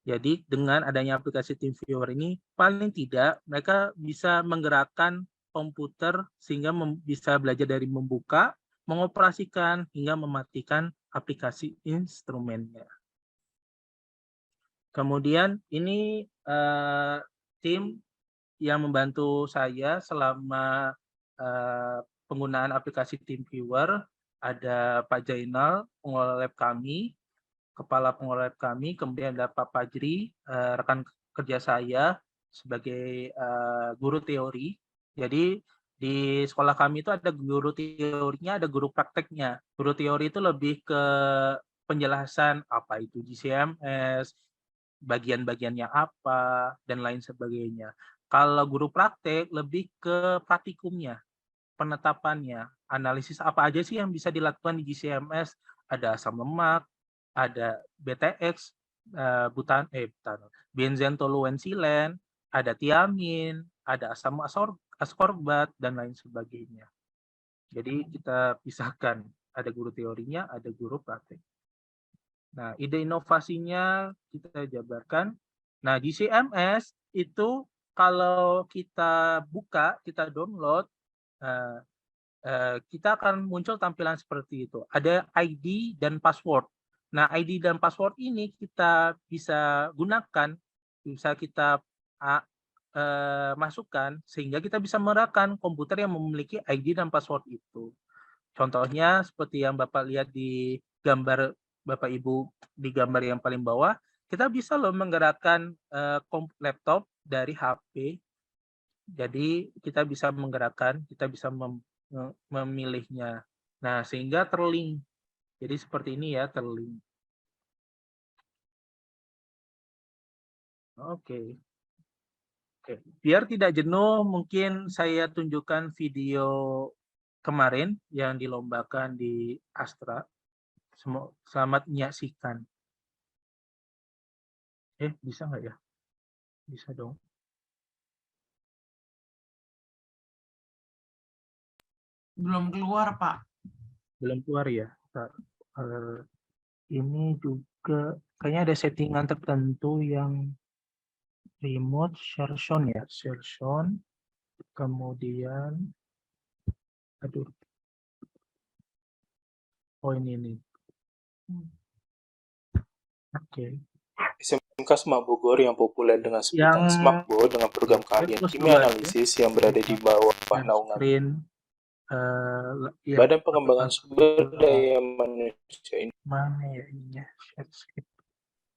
Jadi dengan adanya aplikasi TeamViewer ini paling tidak mereka bisa menggerakkan komputer sehingga bisa belajar dari membuka, mengoperasikan hingga mematikan aplikasi instrumennya. Kemudian ini tim yang membantu saya selama penggunaan aplikasi TeamViewer, ada Pak Jainal, pengelola lab kami, kepala pengelola lab kami, kemudian ada Pak Fajri, rekan kerja saya sebagai guru teori. Jadi di sekolah kami itu ada guru teorinya, ada guru prakteknya. Guru teori itu lebih ke penjelasan apa itu GCMS, bagian-bagiannya apa, dan lain sebagainya. Kalau guru praktek lebih ke praktikumnya, penetapannya, analisis apa aja sih yang bisa dilakukan di GCMS, ada asam lemak, ada BTX, benzentoluensilen, ada tiamin, ada asam ascorbat, dan lain sebagainya. Jadi kita pisahkan, ada guru teorinya, ada guru praktek. Nah, ide inovasinya kita jabarkan. Nah, GCMS itu kalau kita buka, kita download, kita akan muncul tampilan seperti itu. Ada ID dan password. Nah, ID dan password ini kita bisa gunakan, bisa kita masukkan, sehingga kita bisa merekam komputer yang memiliki ID dan password itu. Contohnya seperti yang Bapak lihat di gambar Bapak Ibu di gambar yang paling bawah, kita bisa loh menggerakkan laptop dari HP. Jadi kita bisa menggerakkan, kita bisa memilihnya. Nah, sehingga terlink. Jadi seperti ini ya, terlink. Oke. Biar tidak jenuh, mungkin saya tunjukkan video kemarin yang dilombakan di Astra. Selamat menyaksikan. Bisa nggak ya? Bisa dong. Belum keluar, Pak. Belum keluar ya? Ini juga kayaknya ada settingan tertentu yang remote share sound ya, share sound. Kemudian, aduh, oh ini. Oke. SMK Semak Bogor yang populer dengan sebutan Semakbo dengan program keahlian kimia analisis yang berada di bawah naungan Badan Pengembangan Sumber Daya Manusia Mana ya ininya? Share screen.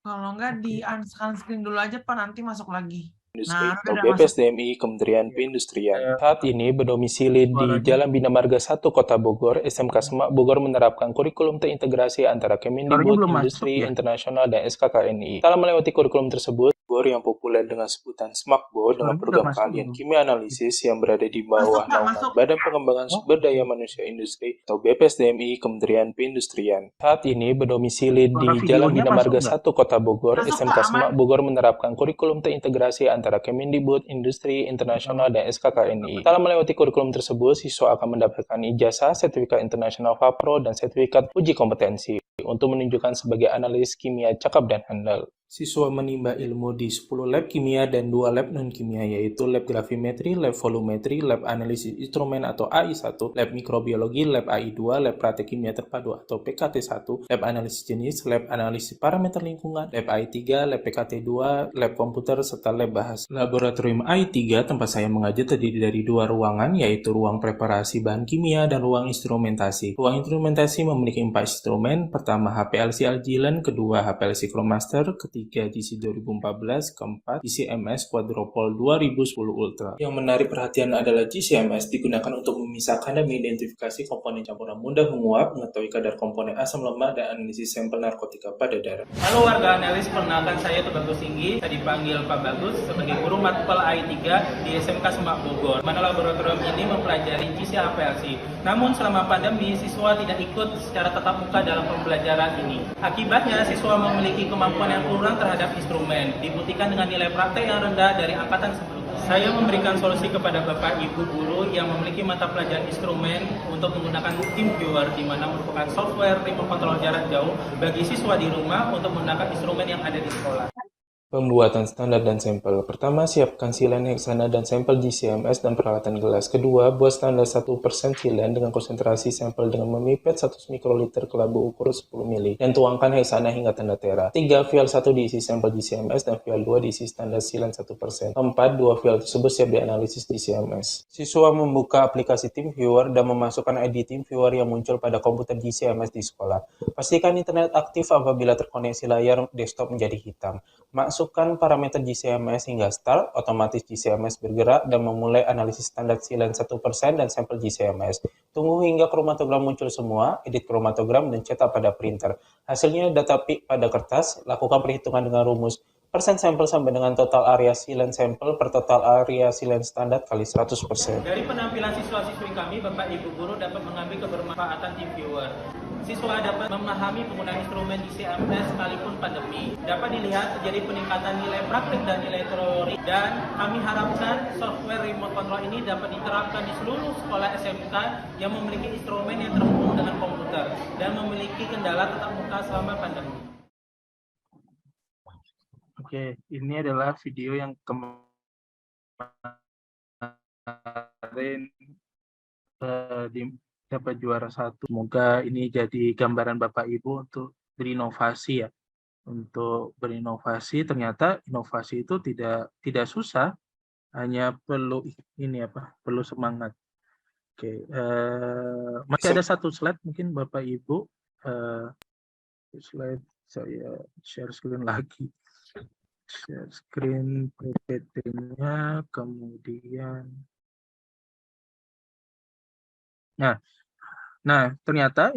Kalau enggak di unscan screen dulu aja, Pak, nanti masuk lagi. Industri Nah, atau BPSDMI Kementerian Perindustrian. Saat ini berdomisili di Jalan Bina Marga 1 Kota Bogor, SMK Semak Bogor menerapkan kurikulum terintegrasi antara Kemendikbud, Industri Internasional, dan SKKNI. Setelah melewati kurikulum tersebut, Bogor yang populer dengan sebutan SMAKBO dengan Suaranya udah program masuk keahlian belum? kimia analisis yang berada di Masuk, bawah Pak, naungan masuk. Badan Pengembangan Oh, Sumber Daya oke. Manusia Industri atau BPSDMI Kementerian Perindustrian. Saat ini berdomisili Suara di Jalan videonya Bina masuk Marga nggak? 1 Kota Bogor, Masuk, SMK Pak, aman. SMAK Bogor menerapkan kurikulum terintegrasi antara Kemendikbud, Industri, Internasional, dan SKKNI. Setelah melewati kurikulum tersebut, siswa akan mendapatkan ijazah, sertifikat internasional FAPRO, dan sertifikat uji kompetensi untuk menunjukkan sebagai analis kimia cakap dan handal. Siswa menimba ilmu di 10 lab kimia dan 2 lab non-kimia, yaitu lab gravimetri, lab volumetri, lab analisis instrumen atau AI1, lab mikrobiologi, lab AI2, lab praktek kimia terpadu atau PKT1, lab analisis jenis, lab analisis parameter lingkungan, lab AI3, lab PKT2, lab komputer, serta lab bahasa. Laboratorium AI3 tempat saya mengajar terdiri dari 2 ruangan, yaitu ruang preparasi bahan kimia dan ruang instrumentasi. Ruang instrumentasi memiliki 4 instrumen, pertama HPLC Agilent, kedua HPLC Flowmaster, ketiga GC 2014, keempat GCMS Quadropol 2010 Ultra. Yang menarik perhatian adalah GCMS digunakan untuk memisahkan dan mengidentifikasi komponen campuran mudah menguap, mengetahui kadar komponen asam lemak, dan analisis sampel narkotika pada darah. Halo warga analis, perkenalkan saya Tubagus Tinggi. Saya dipanggil Pak Bagus sebagai guru matkul AI3 di SMK Semak Bogor. Mana laboratorium ini mempelajari GC HPLC. Namun selama pandemi, siswa tidak ikut secara tatap muka dalam pembelajaran ini. Akibatnya, siswa memiliki kemampuan yang kurang terhadap instrumen, dibuktikan dengan nilai praktek yang rendah dari angkatan sebelumnya. Saya memberikan solusi kepada Bapak Ibu guru yang memiliki mata pelajaran instrumen untuk menggunakan TeamViewer, di mana merupakan software remote control jarak jauh bagi siswa di rumah untuk menggunakan instrumen yang ada di sekolah. Pembuatan standar dan sampel. Pertama, siapkan silen heksana dan sampel GCMS dan peralatan gelas. Kedua, buat standar 1% silen dengan konsentrasi sampel dengan memipet 100 mikroliter ke labu ukur 10 mili dan tuangkan heksana hingga tanda tera. 3, vial 1 diisi sampel GCMS dan vial 2 diisi standar silen 1%. 4, 2 vial tersebut siap dianalisis GCMS. Siswa membuka aplikasi TeamViewer dan memasukkan ID TeamViewer yang muncul pada komputer GCMS di sekolah. Pastikan internet aktif apabila terkoneksi layar desktop menjadi hitam. Masukkan parameter GCMS hingga start, otomatis GCMS bergerak dan memulai analisis standar silen 1% dan sampel GCMS. Tunggu hingga kromatogram muncul semua, edit kromatogram dan cetak pada printer. Hasilnya data peak pada kertas, lakukan perhitungan dengan rumus persen sampel sampai dengan total area silen sampel per total area silen standar kali 100%. Dari penampilan siswa-siswi kami, Bapak Ibu guru dapat mengambil kebermanfaatan TeamViewer. Siswa dapat memahami penggunaan instrumen GCMS sekalipun pandemi. Dapat dilihat terjadi peningkatan nilai praktik dan nilai teori. Dan kami harapkan software remote control ini dapat diterapkan di seluruh sekolah SMK yang memiliki instrumen yang terhubung dengan komputer dan memiliki kendala tatap muka selama pandemi. Oke, ini adalah video yang kemarin dapat juara 1. Semoga ini jadi gambaran Bapak Ibu untuk berinovasi ya. Untuk berinovasi, ternyata inovasi itu tidak susah, hanya perlu perlu semangat. Oke, masih ada satu slide mungkin Bapak Ibu. Slide saya share screen lagi. Share screen PPT-nya, kemudian Nah, ternyata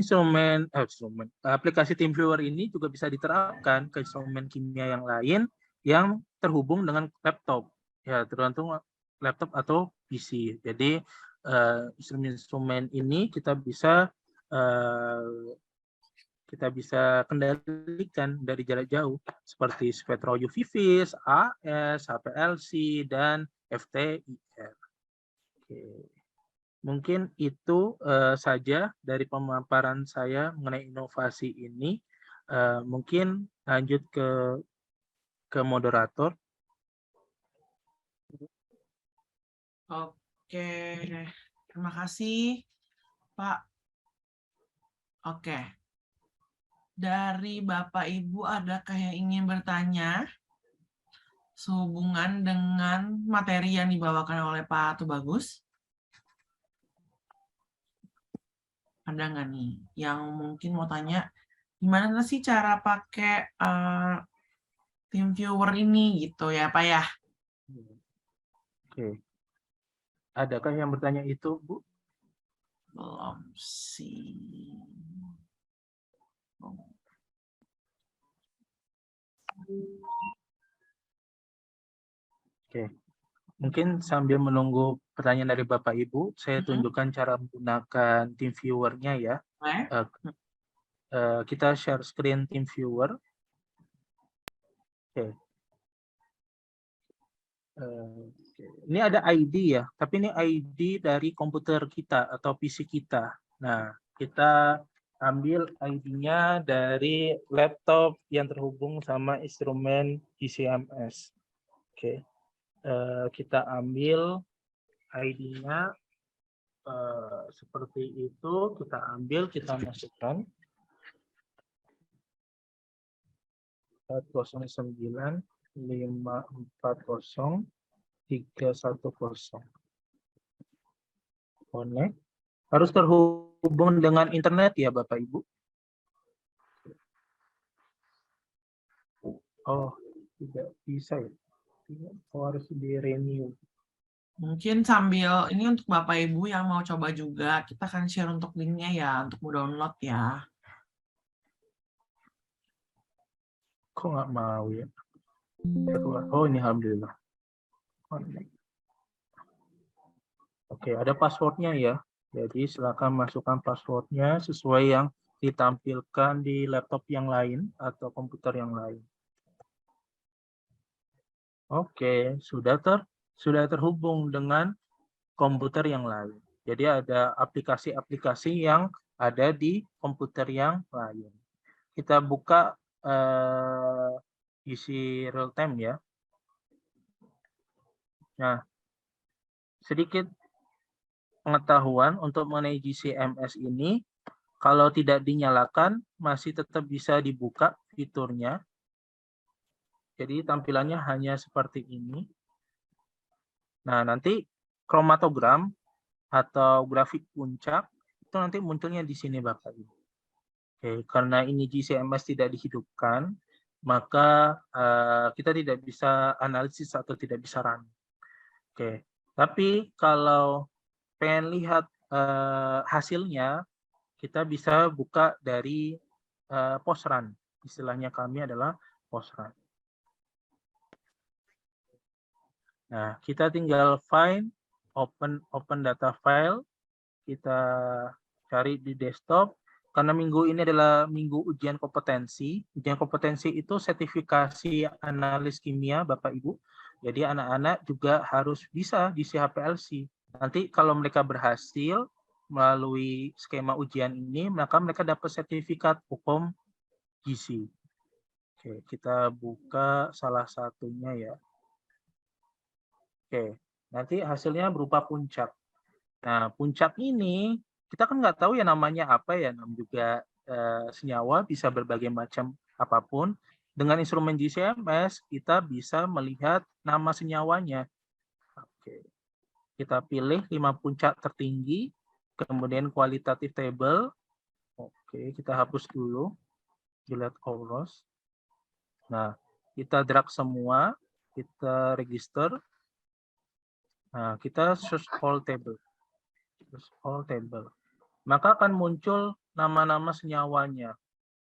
aplikasi TeamViewer ini juga bisa diterapkan ke instrumen kimia yang lain yang terhubung dengan laptop. Ya, tergantung laptop atau PC. Jadi, instrumen-instrumen ini kita bisa kendalikan dari jarak jauh seperti spektro UV-Vis, AS, HPLC, dan FTIR. Oke. Mungkin itu saja dari pemaparan saya mengenai inovasi ini. Mungkin lanjut ke moderator. Oke, terima kasih, Pak. Oke. Dari Bapak Ibu, adakah yang ingin bertanya sehubungan dengan materi yang dibawakan oleh Pak Tubagus? Ada nggak nih yang mungkin mau tanya, gimana sih cara pakai TeamViewer ini gitu ya, Pak ya? Oke. Adakah yang bertanya itu, Bu? Belum sih. Oke. Mungkin sambil menunggu pertanyaan dari Bapak Ibu, saya tunjukkan cara menggunakan TeamViewer-nya ya. Kita share screen TeamViewer. Oke. Ini ada ID ya, tapi ini ID dari komputer kita atau PC kita. Nah, kita ambil ID-nya dari laptop yang terhubung sama instrumen GCMS. Oke. Kita ambil ID-nya seperti itu, kita ambil, kita masukkan 409-540-310. Connect. Harus terhubung dengan internet ya Bapak Ibu. Oh, tidak bisa ya. Oh, harus di-renew. Mungkin sambil ini untuk Bapak Ibu yang mau coba juga, kita akan share untuk linknya ya, untuk download ya. Kok nggak mau ya? Oh, ini alhamdulillah. Oke, ada passwordnya ya. Jadi silakan masukkan passwordnya sesuai yang ditampilkan di laptop yang lain atau komputer yang lain. Oke, sudah terhubung dengan komputer yang lain. Jadi ada aplikasi-aplikasi yang ada di komputer yang lain. Kita buka isi real time ya. Nah, sedikit pengetahuan untuk mengenai GCMS ini, kalau tidak dinyalakan masih tetap bisa dibuka fiturnya. Jadi tampilannya hanya seperti ini. Nah, nanti kromatogram atau grafik puncak itu nanti munculnya di sini Bapak Ibu. Oke, karena ini GCMS tidak dihidupkan, maka kita tidak bisa analisis atau tidak bisa run. Oke, tapi kalau pengen lihat hasilnya, kita bisa buka dari post run. Istilahnya kami adalah post run. Nah, kita tinggal find open data file, kita cari di desktop. Karena minggu ini adalah minggu ujian kompetensi. Ujian kompetensi itu sertifikasi analis kimia, Bapak Ibu. Jadi anak-anak juga harus bisa di CHPLC. Nanti kalau mereka berhasil melalui skema ujian ini, maka mereka dapat sertifikat hukum GC. Oke, kita buka salah satunya ya. Oke, nanti hasilnya berupa puncak. Nah, puncak ini kita kan nggak tahu ya namanya apa ya, namanya juga senyawa bisa berbagai macam apapun. Dengan instrumen GCMS kita bisa melihat nama senyawanya. Oke, kita pilih 5 puncak tertinggi, kemudian kualitatif table. Oke, kita hapus dulu, delete all rows. Nah, kita drag semua, kita register. Nah, kita search all table. Search all table. Maka akan muncul nama-nama senyawanya.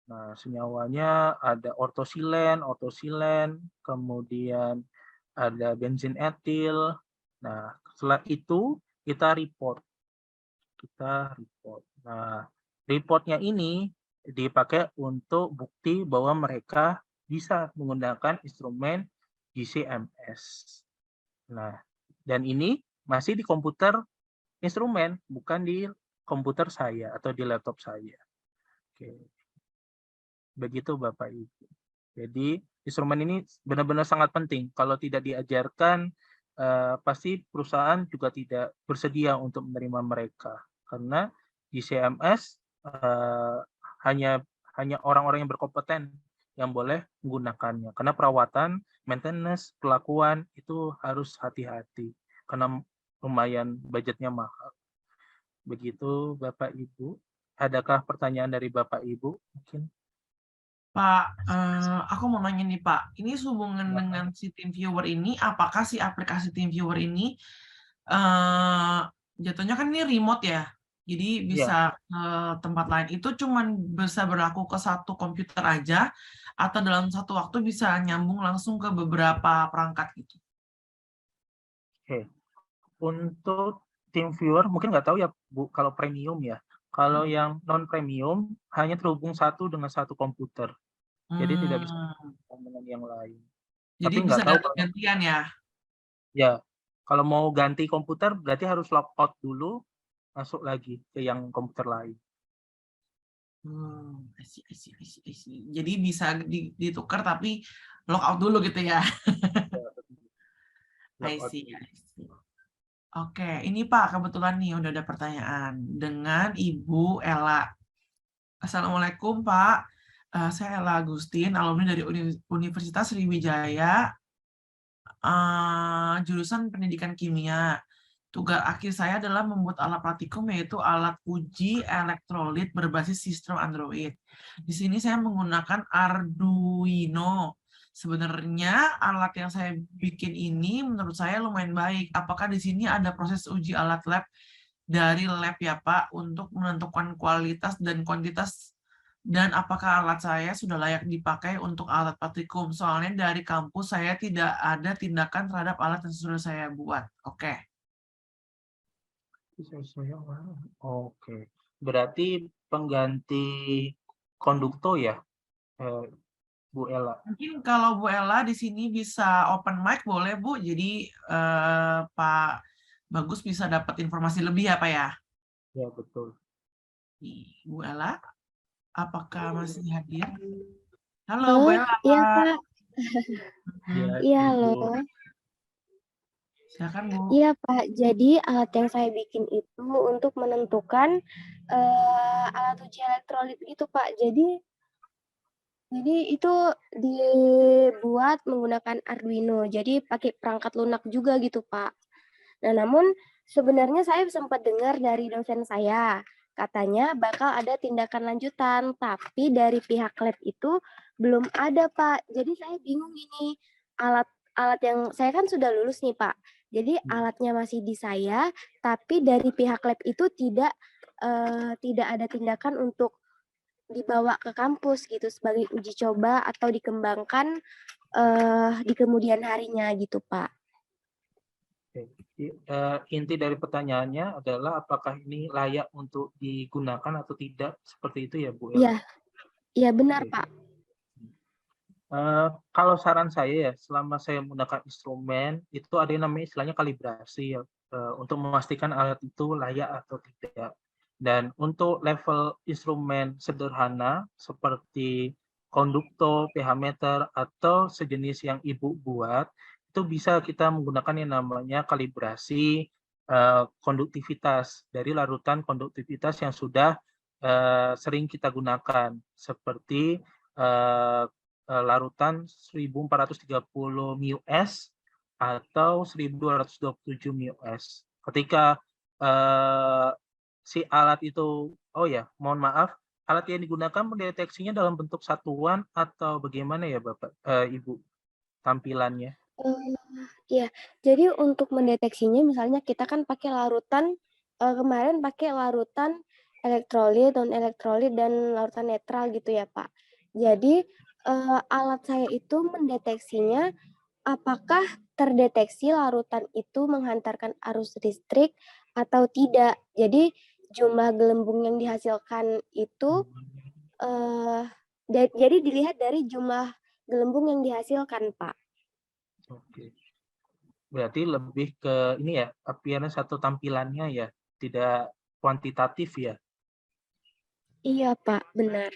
Nah, senyawanya ada ortosilen, kemudian ada bensin etil. Nah, setelah itu kita report. Nah, reportnya ini dipakai untuk bukti bahwa mereka bisa menggunakan instrumen GCMS. Nah, dan ini masih di komputer instrumen, bukan di komputer saya atau di laptop saya. Oke. Begitu Bapak Ibu. Jadi instrumen ini benar-benar sangat penting. Kalau tidak diajarkan, pasti perusahaan juga tidak bersedia untuk menerima mereka. Karena GCMS hanya orang-orang yang berkompeten yang boleh menggunakannya. Karena perawatan, maintenance, pelakuan itu harus hati-hati. Karena lumayan budgetnya mahal. Begitu Bapak Ibu. Adakah pertanyaan dari Bapak Ibu? Mungkin. Pak, aku mau nanya nih Pak, ini hubungan dengan si TeamViewer ini, apakah si aplikasi TeamViewer ini jatuhnya kan ini remote ya, jadi bisa ke tempat lain. Itu cuman bisa berlaku ke satu komputer aja, atau dalam satu waktu bisa nyambung langsung ke beberapa perangkat gitu? Oke. Untuk TeamViewer mungkin nggak tahu ya Bu, kalau premium ya. Kalau yang non premium hanya terhubung satu dengan satu komputer. Jadi tidak bisa dengan yang lain. Jadi Tapi bisa nggak tahu kalau ganti-gantian ya? ya kalau mau ganti komputer berarti harus log out dulu, masuk lagi ke yang komputer lain. I see. Jadi bisa ditukar tapi log out dulu gitu ya? I see. Oke, ini Pak, kebetulan nih udah ada pertanyaan dengan Ibu Ella. Assalamualaikum Pak, saya Ella Agustin, alumni dari Universitas Sriwijaya, jurusan Pendidikan Kimia. Tugas akhir saya adalah membuat alat praktikum, yaitu alat uji elektrolit berbasis sistem Android. Di sini saya menggunakan Arduino. Sebenarnya alat yang saya bikin ini menurut saya lumayan baik. Apakah di sini ada proses uji alat lab dari lab ya Pak untuk menentukan kualitas dan kuantitas, dan apakah alat saya sudah layak dipakai untuk alat praktikum? Soalnya dari kampus saya tidak ada tindakan terhadap alat yang sudah saya buat. Oke. Oke. Berarti pengganti konduktor ya, Bu Ella? Mungkin kalau Bu Ella di sini bisa open mic, boleh Bu. Jadi Pak Bagus bisa dapat informasi lebih ya Pak ya? Ya, betul. Bu Ella, apakah masih hadir? Halo Bu Ella. Iya Pak. Iya, halo. Silakan Bu. Iya Pak, jadi alat yang saya bikin itu untuk menentukan alat uji elektrolit itu Pak. Jadi itu dibuat menggunakan Arduino. Jadi pakai perangkat lunak juga gitu Pak. Nah namun sebenarnya saya sempat dengar dari dosen saya, katanya bakal ada tindakan lanjutan, tapi dari pihak lab itu belum ada Pak. Jadi saya bingung ini, alat yang saya kan sudah lulus nih Pak. Jadi alatnya masih di saya, tapi dari pihak lab itu tidak ada tindakan untuk dibawa ke kampus gitu sebagai uji coba atau dikembangkan di kemudian harinya gitu Pak. Inti dari pertanyaannya adalah apakah ini layak untuk digunakan atau tidak, seperti itu ya Bu Ella? Iya benar Pak. Kalau saran saya ya, selama saya menggunakan instrumen itu ada yang namanya istilahnya kalibrasi ya, untuk memastikan alat itu layak atau tidak. Dan untuk level instrumen sederhana seperti konduktor, pH meter atau sejenis yang Ibu buat, itu bisa kita menggunakan yang namanya kalibrasi konduktivitas dari larutan konduktivitas yang sudah sering kita gunakan, seperti larutan 1430 μS atau 1227 μS. Ketika si alat itu, mohon maaf, alat yang digunakan mendeteksinya dalam bentuk satuan atau bagaimana ya Bapak, Ibu, tampilannya? Iya, jadi untuk mendeteksinya misalnya kita kan pakai larutan, kemarin pakai larutan elektrolit, non elektrolit, dan larutan netral gitu ya Pak. Jadi alat saya itu mendeteksinya apakah terdeteksi larutan itu menghantarkan arus listrik atau tidak. Jadi jumlah gelembung yang dihasilkan itu jadi dilihat dari jumlah gelembung yang dihasilkan Pak. Oke. Berarti lebih ke ini ya, appearance atau tampilannya ya, tidak kuantitatif ya? Iya Pak, benar.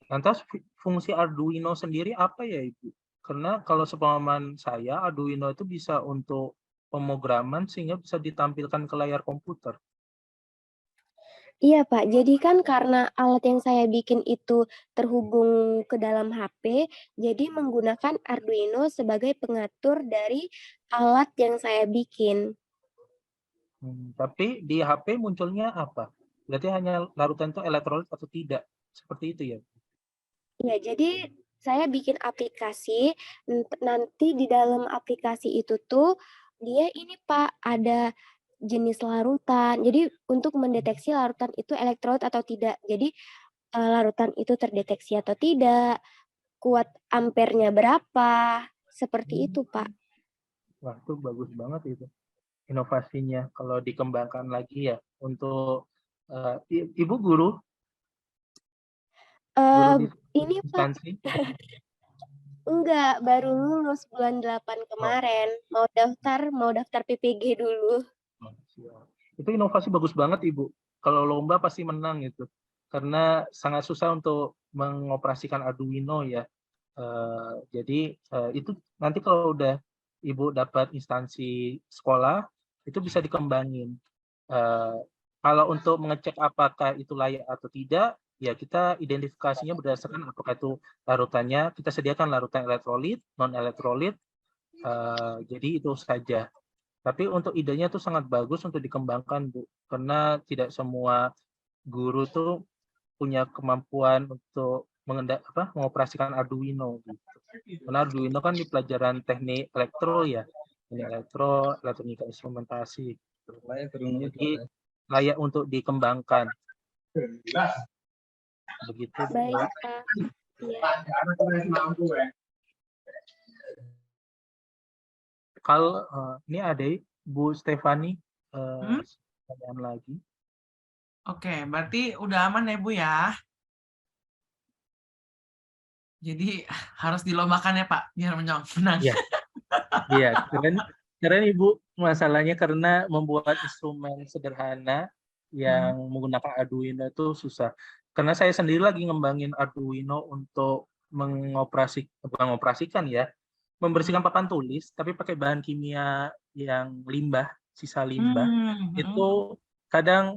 Lantas fungsi Arduino sendiri apa ya Ibu? Karena kalau sepemahaman saya, Arduino itu bisa untuk pemrograman sehingga bisa ditampilkan ke layar komputer. Iya Pak, jadi kan karena alat yang saya bikin itu terhubung ke dalam HP, jadi menggunakan Arduino sebagai pengatur dari alat yang saya bikin. Tapi di HP munculnya apa? Berarti hanya larutan itu elektrolit atau tidak? Seperti itu ya? Ya, jadi saya bikin aplikasi, nanti di dalam aplikasi itu tuh dia ini Pak, ada jenis larutan. Jadi untuk mendeteksi larutan itu elektrolit atau tidak. Jadi larutan itu terdeteksi atau tidak, kuat ampernya berapa, seperti itu Pak. Wah, itu bagus banget itu inovasinya kalau dikembangkan lagi ya untuk Ibu guru di Ini Pak, instansi. enggak, baru lulus bulan 8 kemarin. Mau daftar PPG dulu. Oh, siap. Itu inovasi bagus banget Ibu. Kalau lomba pasti menang itu. Karena sangat susah untuk mengoperasikan Arduino ya. Jadi itu nanti kalau udah Ibu dapat instansi sekolah, itu bisa dikembangin. Kalau untuk mengecek apakah itu layak atau tidak, ya kita identifikasinya berdasarkan apakah itu larutannya, kita sediakan larutan elektrolit, non-elektrolit, jadi itu saja. Tapi untuk idenya itu sangat bagus untuk dikembangkan, Bu. Karena tidak semua guru tuh punya kemampuan untuk mengoperasikan Arduino. Gitu. Karena Arduino kan di pelajaran teknik elektro ya. Teknik elektro, elektronika instrumentasi. Jadi layak untuk dikembangkan. Begitu. Baik, Pak. Iya. Kalau ini ada Bu Stefani pertanyaan lagi. Oke, berarti udah aman ya Bu ya. Jadi harus dilombakan ya Pak, biar menang. Iya, iya, keren Ibu. Masalahnya karena membuat instrumen sederhana yang menggunakan Arduino itu susah. Karena saya sendiri lagi ngembangin Arduino untuk mengoperasikan ya, membersihkan papan tulis, tapi pakai bahan kimia yang limbah, sisa limbah. Itu kadang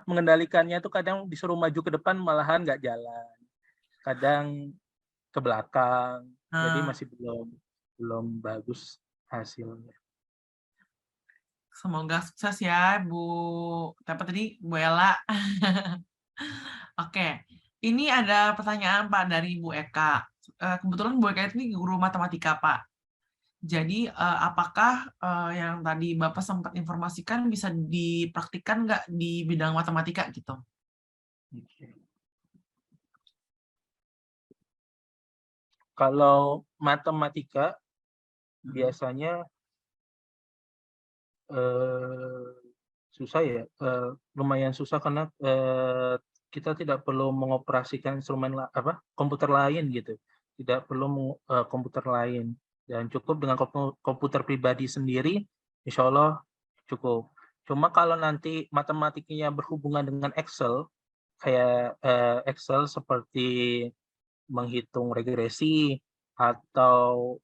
mengendalikannya itu kadang disuruh maju ke depan malahan nggak jalan. Kadang ke belakang, jadi masih belum bagus hasilnya. Semoga sukses ya Bu. Apa tadi Bu Ella? Oke, ini ada pertanyaan Pak dari Bu Eka. Kebetulan Bu Eka ini guru matematika Pak. Jadi apakah yang tadi Bapak sempat informasikan bisa dipraktikkan nggak di bidang matematika gitu? Kalau matematika biasanya susah ya, lumayan susah karena kita tidak perlu mengoperasikan instrumen komputer lain gitu, tidak perlu komputer lain dan cukup dengan komputer pribadi sendiri, insya Allah cukup. Cuma kalau nanti matematikanya berhubungan dengan Excel, kayak Excel seperti menghitung regresi atau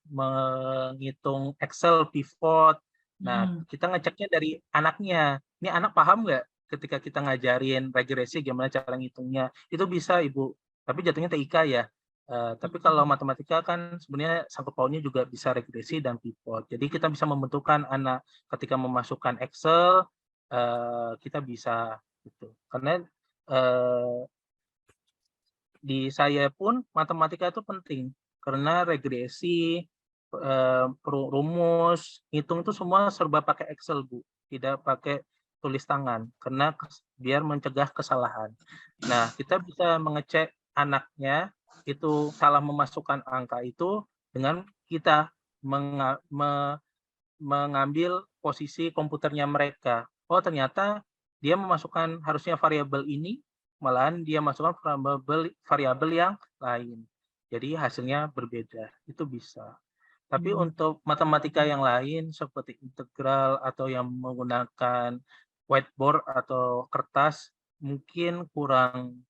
menghitung Excel pivot. Nah, kita ngeceknya dari anaknya. Ini anak paham nggak ketika kita ngajarin regresi gimana cara ngitungnya? Itu bisa Ibu. Tapi jatuhnya TIK ya. Tapi kalau matematika kan sebenarnya sangkut pautnya juga bisa regresi dan pivot. Jadi kita bisa membentukkan anak ketika memasukkan Excel, kita bisa gitu. Karena di saya pun matematika itu penting karena regresi, rumus, hitung itu semua serba pakai Excel Bu, tidak pakai tulis tangan karena biar mencegah kesalahan. Nah, kita bisa mengecek anaknya itu salah memasukkan angka itu dengan kita mengambil posisi komputernya mereka. Oh, ternyata dia memasukkan harusnya variabel ini, malahan dia masukkan variabel yang lain. Jadi hasilnya berbeda. Itu bisa. Tapi untuk matematika yang lain seperti integral atau yang menggunakan whiteboard atau kertas mungkin kurang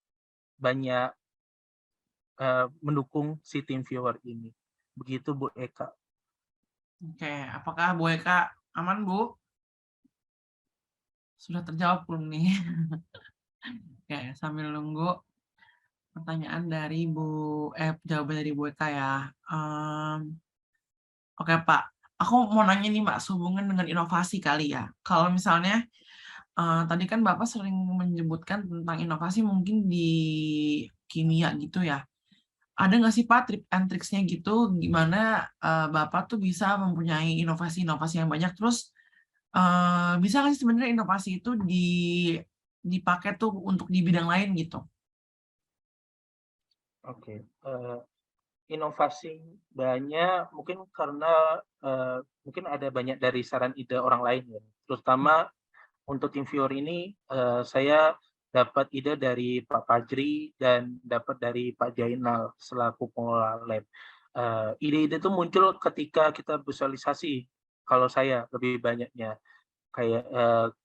banyak mendukung si TeamViewer ini. Begitu Bu Eka. Oke, apakah Bu Eka aman Bu? Sudah terjawab belum nih? Oke, sambil nunggu pertanyaan dari jawaban dari Bu Eka ya. Oke Pak, aku mau nanya nih Mbak, sehubungan dengan inovasi kali ya. Kalau misalnya tadi kan Bapak sering menyebutkan tentang inovasi mungkin di kimia gitu ya. Ada nggak sih Pak tips and triks-nya gitu, gimana Bapak tuh bisa mempunyai inovasi-inovasi yang banyak, terus bisa nggak sih sebenarnya inovasi itu dipakai tuh untuk di bidang lain gitu? Oke. inovasi banyak, mungkin karena mungkin ada banyak dari saran ide orang lain ya. Terutama untuk tim viewer ini saya dapat ide dari Pak Fajri dan dapat dari Pak Jainal selaku pengelola lab. Ide-ide itu muncul ketika kita visualisasi, kalau saya lebih banyaknya. Kayak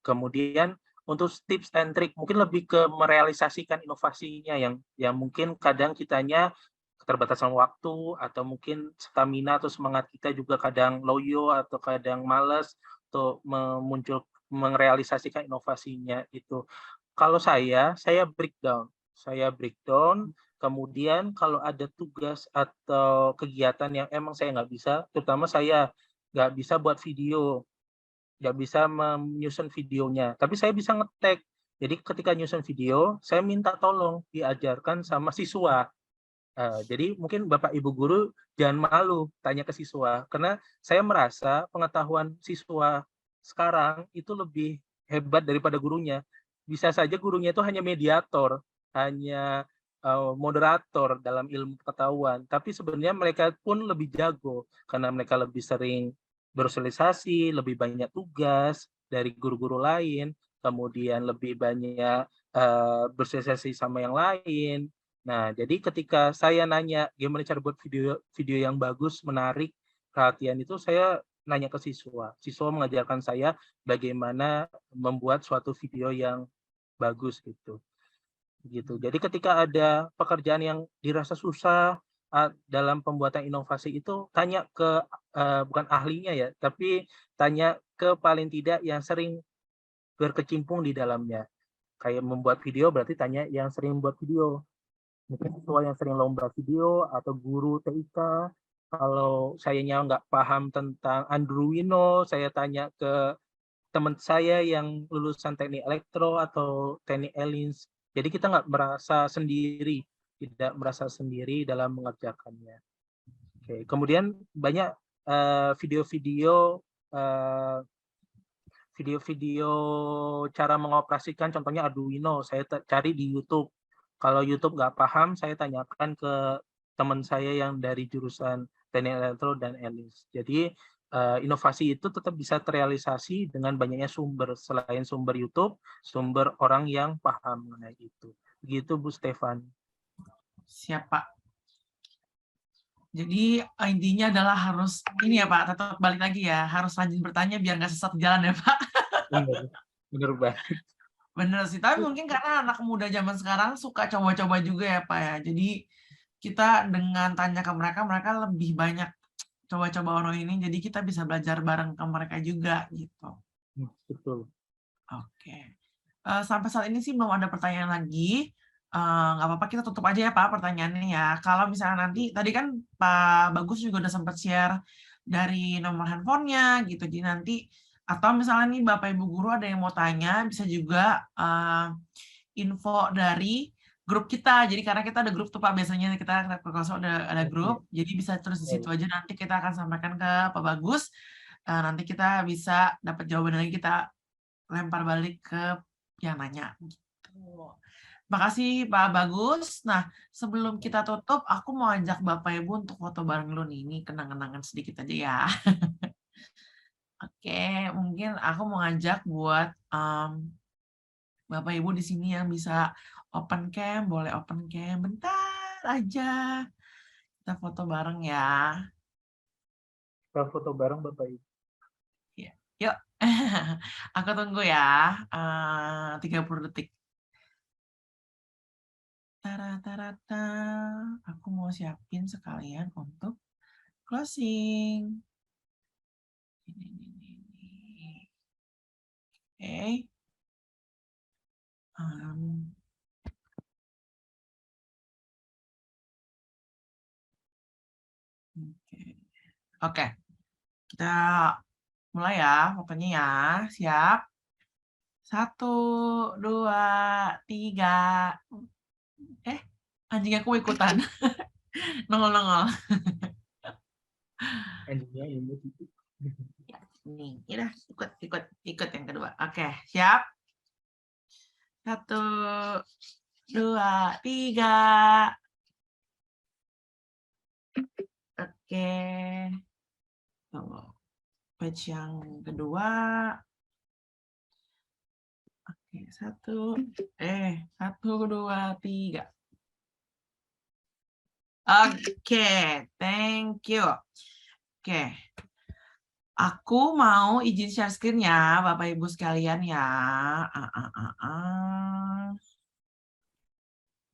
kemudian untuk tips and trick mungkin lebih ke merealisasikan inovasinya yang mungkin kadang kitanya keterbatasan waktu atau mungkin stamina atau semangat kita juga kadang loyo atau kadang malas untuk merealisasikan inovasinya itu. Kalau saya breakdown. Saya breakdown, kemudian kalau ada tugas atau kegiatan yang emang saya nggak bisa, terutama saya nggak bisa buat video, nggak bisa menyusun videonya, tapi saya bisa nge-tag. Jadi ketika nyusun video, saya minta tolong diajarkan sama siswa. Jadi mungkin Bapak Ibu guru jangan malu tanya ke siswa, karena saya merasa pengetahuan siswa sekarang itu lebih hebat daripada gurunya. Bisa saja gurunya itu hanya mediator, hanya moderator dalam ilmu pengetahuan, tapi sebenarnya mereka pun lebih jago karena mereka lebih sering bersosialisasi, lebih banyak tugas dari guru-guru lain, kemudian lebih banyak bersosialisasi sama yang lain. Nah, jadi ketika saya nanya gimana cara buat video yang bagus, menarik perhatian itu, saya nanya ke siswa. Siswa mengajarkan saya bagaimana membuat suatu video yang bagus gitu. Jadi ketika ada pekerjaan yang dirasa susah dalam pembuatan inovasi itu, tanya ke bukan ahlinya ya, tapi tanya ke paling tidak yang sering berkecimpung di dalamnya. Kayak membuat video berarti tanya yang sering membuat video. Mungkin siswa yang sering lomba video atau guru TIK. Kalau sayanya nggak paham tentang Arduino, saya tanya ke teman saya yang lulusan teknik elektro atau teknik Elins. Jadi kita nggak merasa sendiri, tidak merasa sendiri dalam mengerjakannya. Oke. Kemudian banyak video-video cara mengoperasikan, contohnya Arduino, saya cari di YouTube. Kalau YouTube nggak paham, saya tanyakan ke teman saya yang dari jurusan teknik elektro dan Elins. Jadi inovasi itu tetap bisa terrealisasi dengan banyaknya sumber, selain sumber YouTube, sumber orang yang paham mengenai itu. Begitu Bu Stefan. Siap Pak. Jadi intinya adalah harus ini ya Pak, tetap balik lagi ya, harus rajin bertanya biar nggak sesat jalan ya Pak. Bener banget. Bener sih, tapi mungkin karena anak muda zaman sekarang suka coba-coba juga ya Pak ya. Jadi kita dengan tanya ke mereka, mereka lebih banyak coba-coba orang ini, jadi kita bisa belajar bareng ke mereka juga gitu. Betul. Oke. Sampai saat ini sih belum ada pertanyaan lagi. Nggak apa-apa, kita tutup aja ya Pak pertanyaannya ya. Kalau misalnya nanti, tadi kan Pak Bagus juga udah sempat share dari nomor handphonenya gitu, jadi nanti atau misalnya nih Bapak Ibu guru ada yang mau tanya, bisa juga info dari grup kita. Jadi karena kita ada grup tuh Pak, biasanya kita kalau ada grup, jadi bisa terus di situ aja, nanti kita akan sampaikan ke Pak Bagus. Nanti kita bisa dapat jawaban lagi, kita lempar balik ke yang nanya. Gitu. Makasih Pak Bagus. Nah, sebelum kita tutup, aku mau ajak Bapak Ibu untuk foto bareng dulu nih. Ini kenang-kenangan sedikit aja ya. Oke, mungkin aku mau ngajak buat Bapak Ibu di sini yang bisa open cam, boleh open cam bentar aja. Kita foto bareng ya. Kita foto bareng Bapak Ibu. Ya. Yuk. Aku tunggu ya. 30 detik. Tara-tara-ta. Aku mau siapin sekalian untuk closing. Ini. Oke. Oke. Kita mulai ya fotonya ya. Siap. 1, 2, 3. Anjing aku ikutan. Nongol-nongol. Anjingnya ini. Ya, nih, udah ikut yang kedua. Oke, siap. 1, 2, 3. Oke. Page yang kedua. Oke, 1, 2, 3. Oke, thank you. Oke. Aku mau izin share screen ya, Bapak Ibu sekalian ya.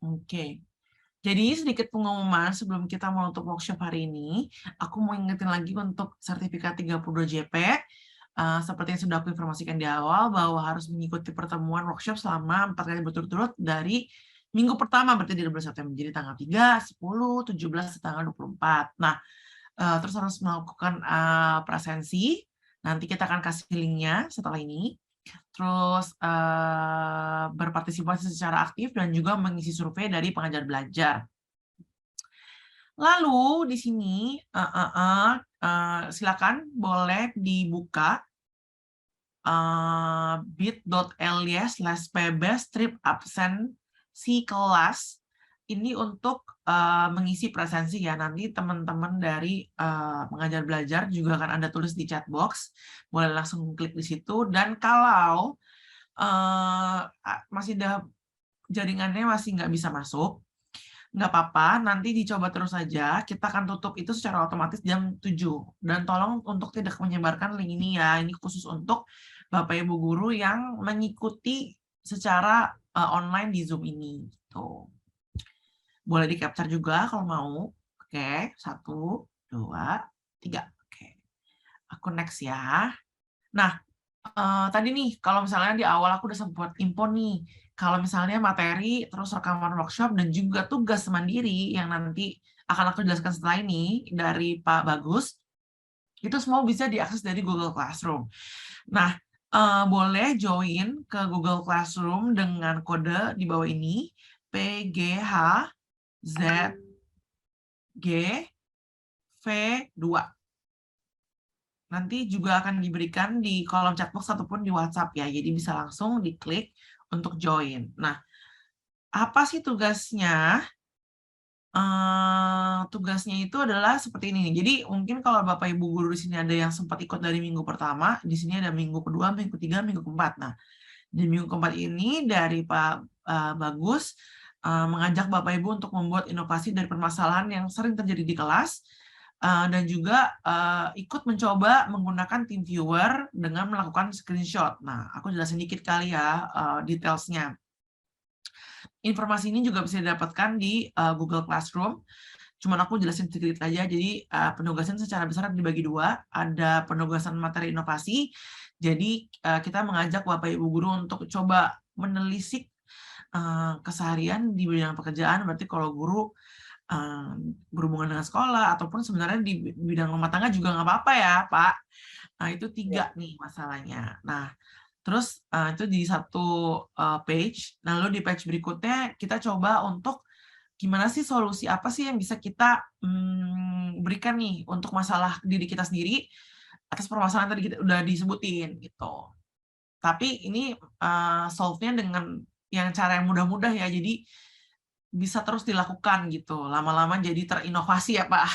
Oke. Jadi sedikit pengumuman sebelum kita menutup workshop hari ini, aku mau ingetin lagi untuk sertifikat 32 JP, seperti yang sudah aku informasikan di awal, bahwa harus mengikuti pertemuan workshop selama 4 kali berturut-turut dari minggu pertama, berarti di 12 September, jadi tanggal 3, 10, 17, tanggal 24. Nah, terus harus melakukan presensi, nanti kita akan kasih linknya setelah ini. Terus berpartisipasi secara aktif dan juga mengisi survei dari pengajar belajar. Lalu di sini silakan boleh dibuka bit.ly/pb/absensi kelas ini untuk mengisi presensi ya. Nanti teman-teman dari pengajar belajar juga akan Anda tulis di chat box. Boleh langsung klik di situ. Dan kalau masih ada jaringannya masih nggak bisa masuk, nggak apa-apa, nanti dicoba terus saja. Kita akan tutup itu secara otomatis jam 7. Dan tolong untuk tidak menyebarkan link ini ya. Ini khusus untuk Bapak Ibu guru yang mengikuti secara online di Zoom ini. Tuh. Boleh di-capture juga kalau mau. Oke, 1, 2, 3. Oke. Aku next ya. Nah, tadi nih, kalau misalnya di awal aku udah sempat info nih, kalau misalnya materi, terus rekaman workshop, dan juga tugas mandiri yang nanti akan aku jelaskan setelah ini dari Pak Bagus, itu semua bisa diakses dari Google Classroom. Nah, boleh join ke Google Classroom dengan kode di bawah ini, PGHZGV2. Nanti juga akan diberikan di kolom chatbox ataupun di WhatsApp ya. Jadi bisa langsung diklik untuk join. Nah, apa sih tugasnya? Tugasnya itu adalah seperti ini. Jadi mungkin kalau Bapak Ibu guru di sini ada yang sempat ikut dari minggu pertama, di sini ada minggu kedua, minggu ketiga, minggu keempat. Nah, di minggu keempat ini dari Pak Bagus mengajak Bapak Ibu untuk membuat inovasi dari permasalahan yang sering terjadi di kelas, dan juga ikut mencoba menggunakan TeamViewer dengan melakukan screenshot. Nah, aku jelasin dikit kali ya detailsnya. Informasi ini juga bisa didapatkan di Google Classroom. Cuman aku jelasin sedikit aja. Jadi penugasan secara besar dibagi 2. Ada penugasan materi inovasi. Jadi kita mengajak Bapak Ibu guru untuk coba menelisik keseharian di bidang pekerjaan. Berarti kalau guru berhubungan dengan sekolah ataupun sebenarnya di bidang rumah tangga juga nggak apa-apa ya Pak. Nah itu 3 nih masalahnya. Nah terus itu di 1 page. Lalu di page berikutnya kita coba untuk gimana sih solusi apa sih yang bisa kita berikan nih untuk masalah diri kita sendiri atas permasalahan tadi kita udah disebutin gitu. Tapi ini solve-nya dengan yang cara yang mudah-mudah ya. Jadi bisa terus dilakukan gitu. Lama-lama jadi terinovasi ya Pak.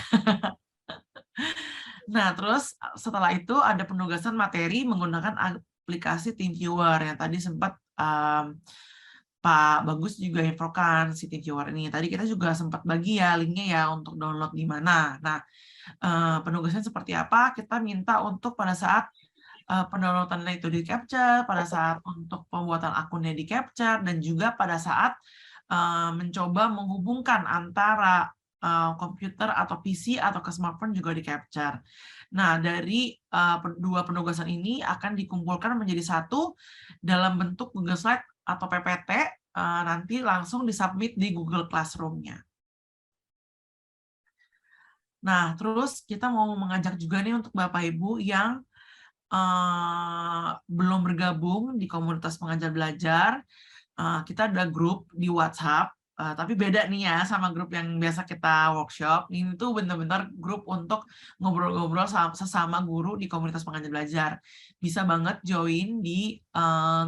Nah, terus setelah itu ada penugasan materi menggunakan aplikasi TeamViewer yang tadi sempat Pak Bagus juga infokan si TeamViewer ini. Tadi kita juga sempat bagi ya linknya ya untuk download di mana. Nah, penugasan seperti apa? Kita minta untuk pada saat pendownloadannya itu di-capture, pada saat untuk pembuatan akunnya di-capture, dan juga pada saat mencoba menghubungkan antara komputer atau PC atau ke smartphone juga di-capture. Nah, dari 2 penugasan ini akan dikumpulkan menjadi 1 dalam bentuk Google Slide atau PPT, nanti langsung disubmit di Google Classroom-nya. Nah, terus kita mau mengajak juga nih untuk Bapak Ibu yang belum bergabung di komunitas pengajar belajar, kita ada grup di WhatsApp, tapi beda nih ya sama grup yang biasa kita workshop. Ini tuh benar-benar grup untuk ngobrol-ngobrol sesama guru di komunitas pengajar belajar. Bisa banget join di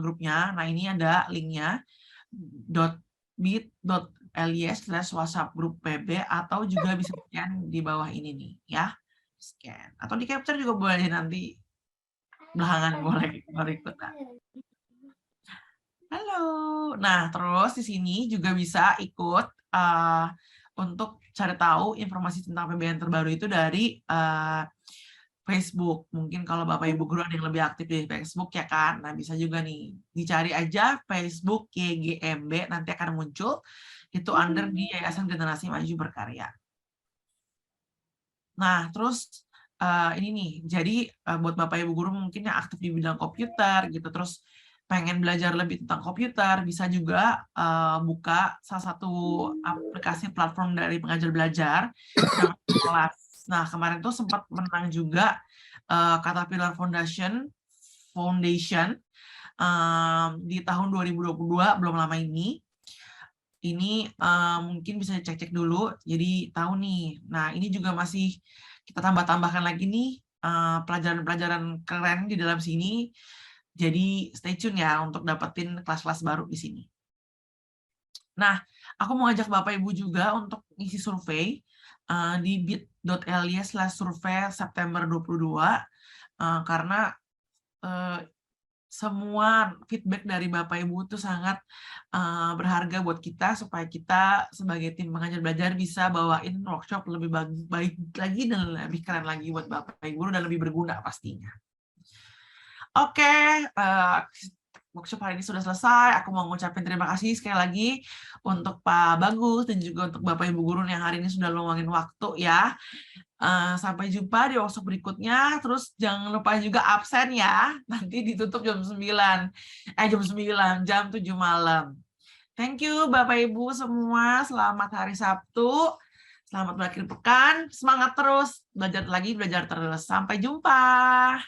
grupnya. Nah, ini ada linknya, LY/WhatsApp grup PB atau juga bisa scan di bawah ini nih ya. Scan atau di capture juga boleh nanti belakangan boleh ikutan. Halo. Nah, terus di sini juga bisa ikut untuk cari tahu informasi tentang PBN terbaru itu dari Facebook. Mungkin kalau Bapak Ibu guru ada yang lebih aktif di Facebook ya kan. Nah, bisa juga nih dicari aja Facebook YGMB, nanti akan muncul itu under di Yayasan Generasi Maju Berkarya. Nah, terus ini nih, jadi buat Bapak Ibu guru mungkin yang aktif di bidang komputer gitu, terus pengen belajar lebih tentang komputer, bisa juga buka salah satu aplikasi platform dari pengajar belajar yang kelas. Nah, kemarin tuh sempat menang juga Caterpillar Foundation di tahun 2022, belum lama ini. Ini mungkin bisa dicek-cek dulu, jadi tahu nih. Nah, ini juga masih kita tambah-tambahkan lagi nih pelajaran-pelajaran keren di dalam sini. Jadi stay tune ya untuk dapetin kelas-kelas baru di sini. Nah, aku mau ajak Bapak Ibu juga untuk ngisi survei di bit.ly/survei September 22 karena semua feedback dari Bapak Ibu itu sangat berharga buat kita supaya kita sebagai tim pengajar belajar bisa bawain workshop lebih baik lagi dan lebih keren lagi buat Bapak Ibu dan lebih berguna pastinya. Oke, workshop hari ini sudah selesai. Aku mau ngucapin terima kasih sekali lagi untuk Pak Bagus dan juga untuk Bapak Ibu guru yang hari ini sudah luangin waktu ya. Sampai jumpa di workshop berikutnya. Terus jangan lupa juga absen ya. Nanti ditutup jam 9. Jam 7 malam. Thank you Bapak Ibu semua. Selamat hari Sabtu. Selamat berakhir pekan. Semangat terus. Belajar lagi, belajar terus. Sampai jumpa.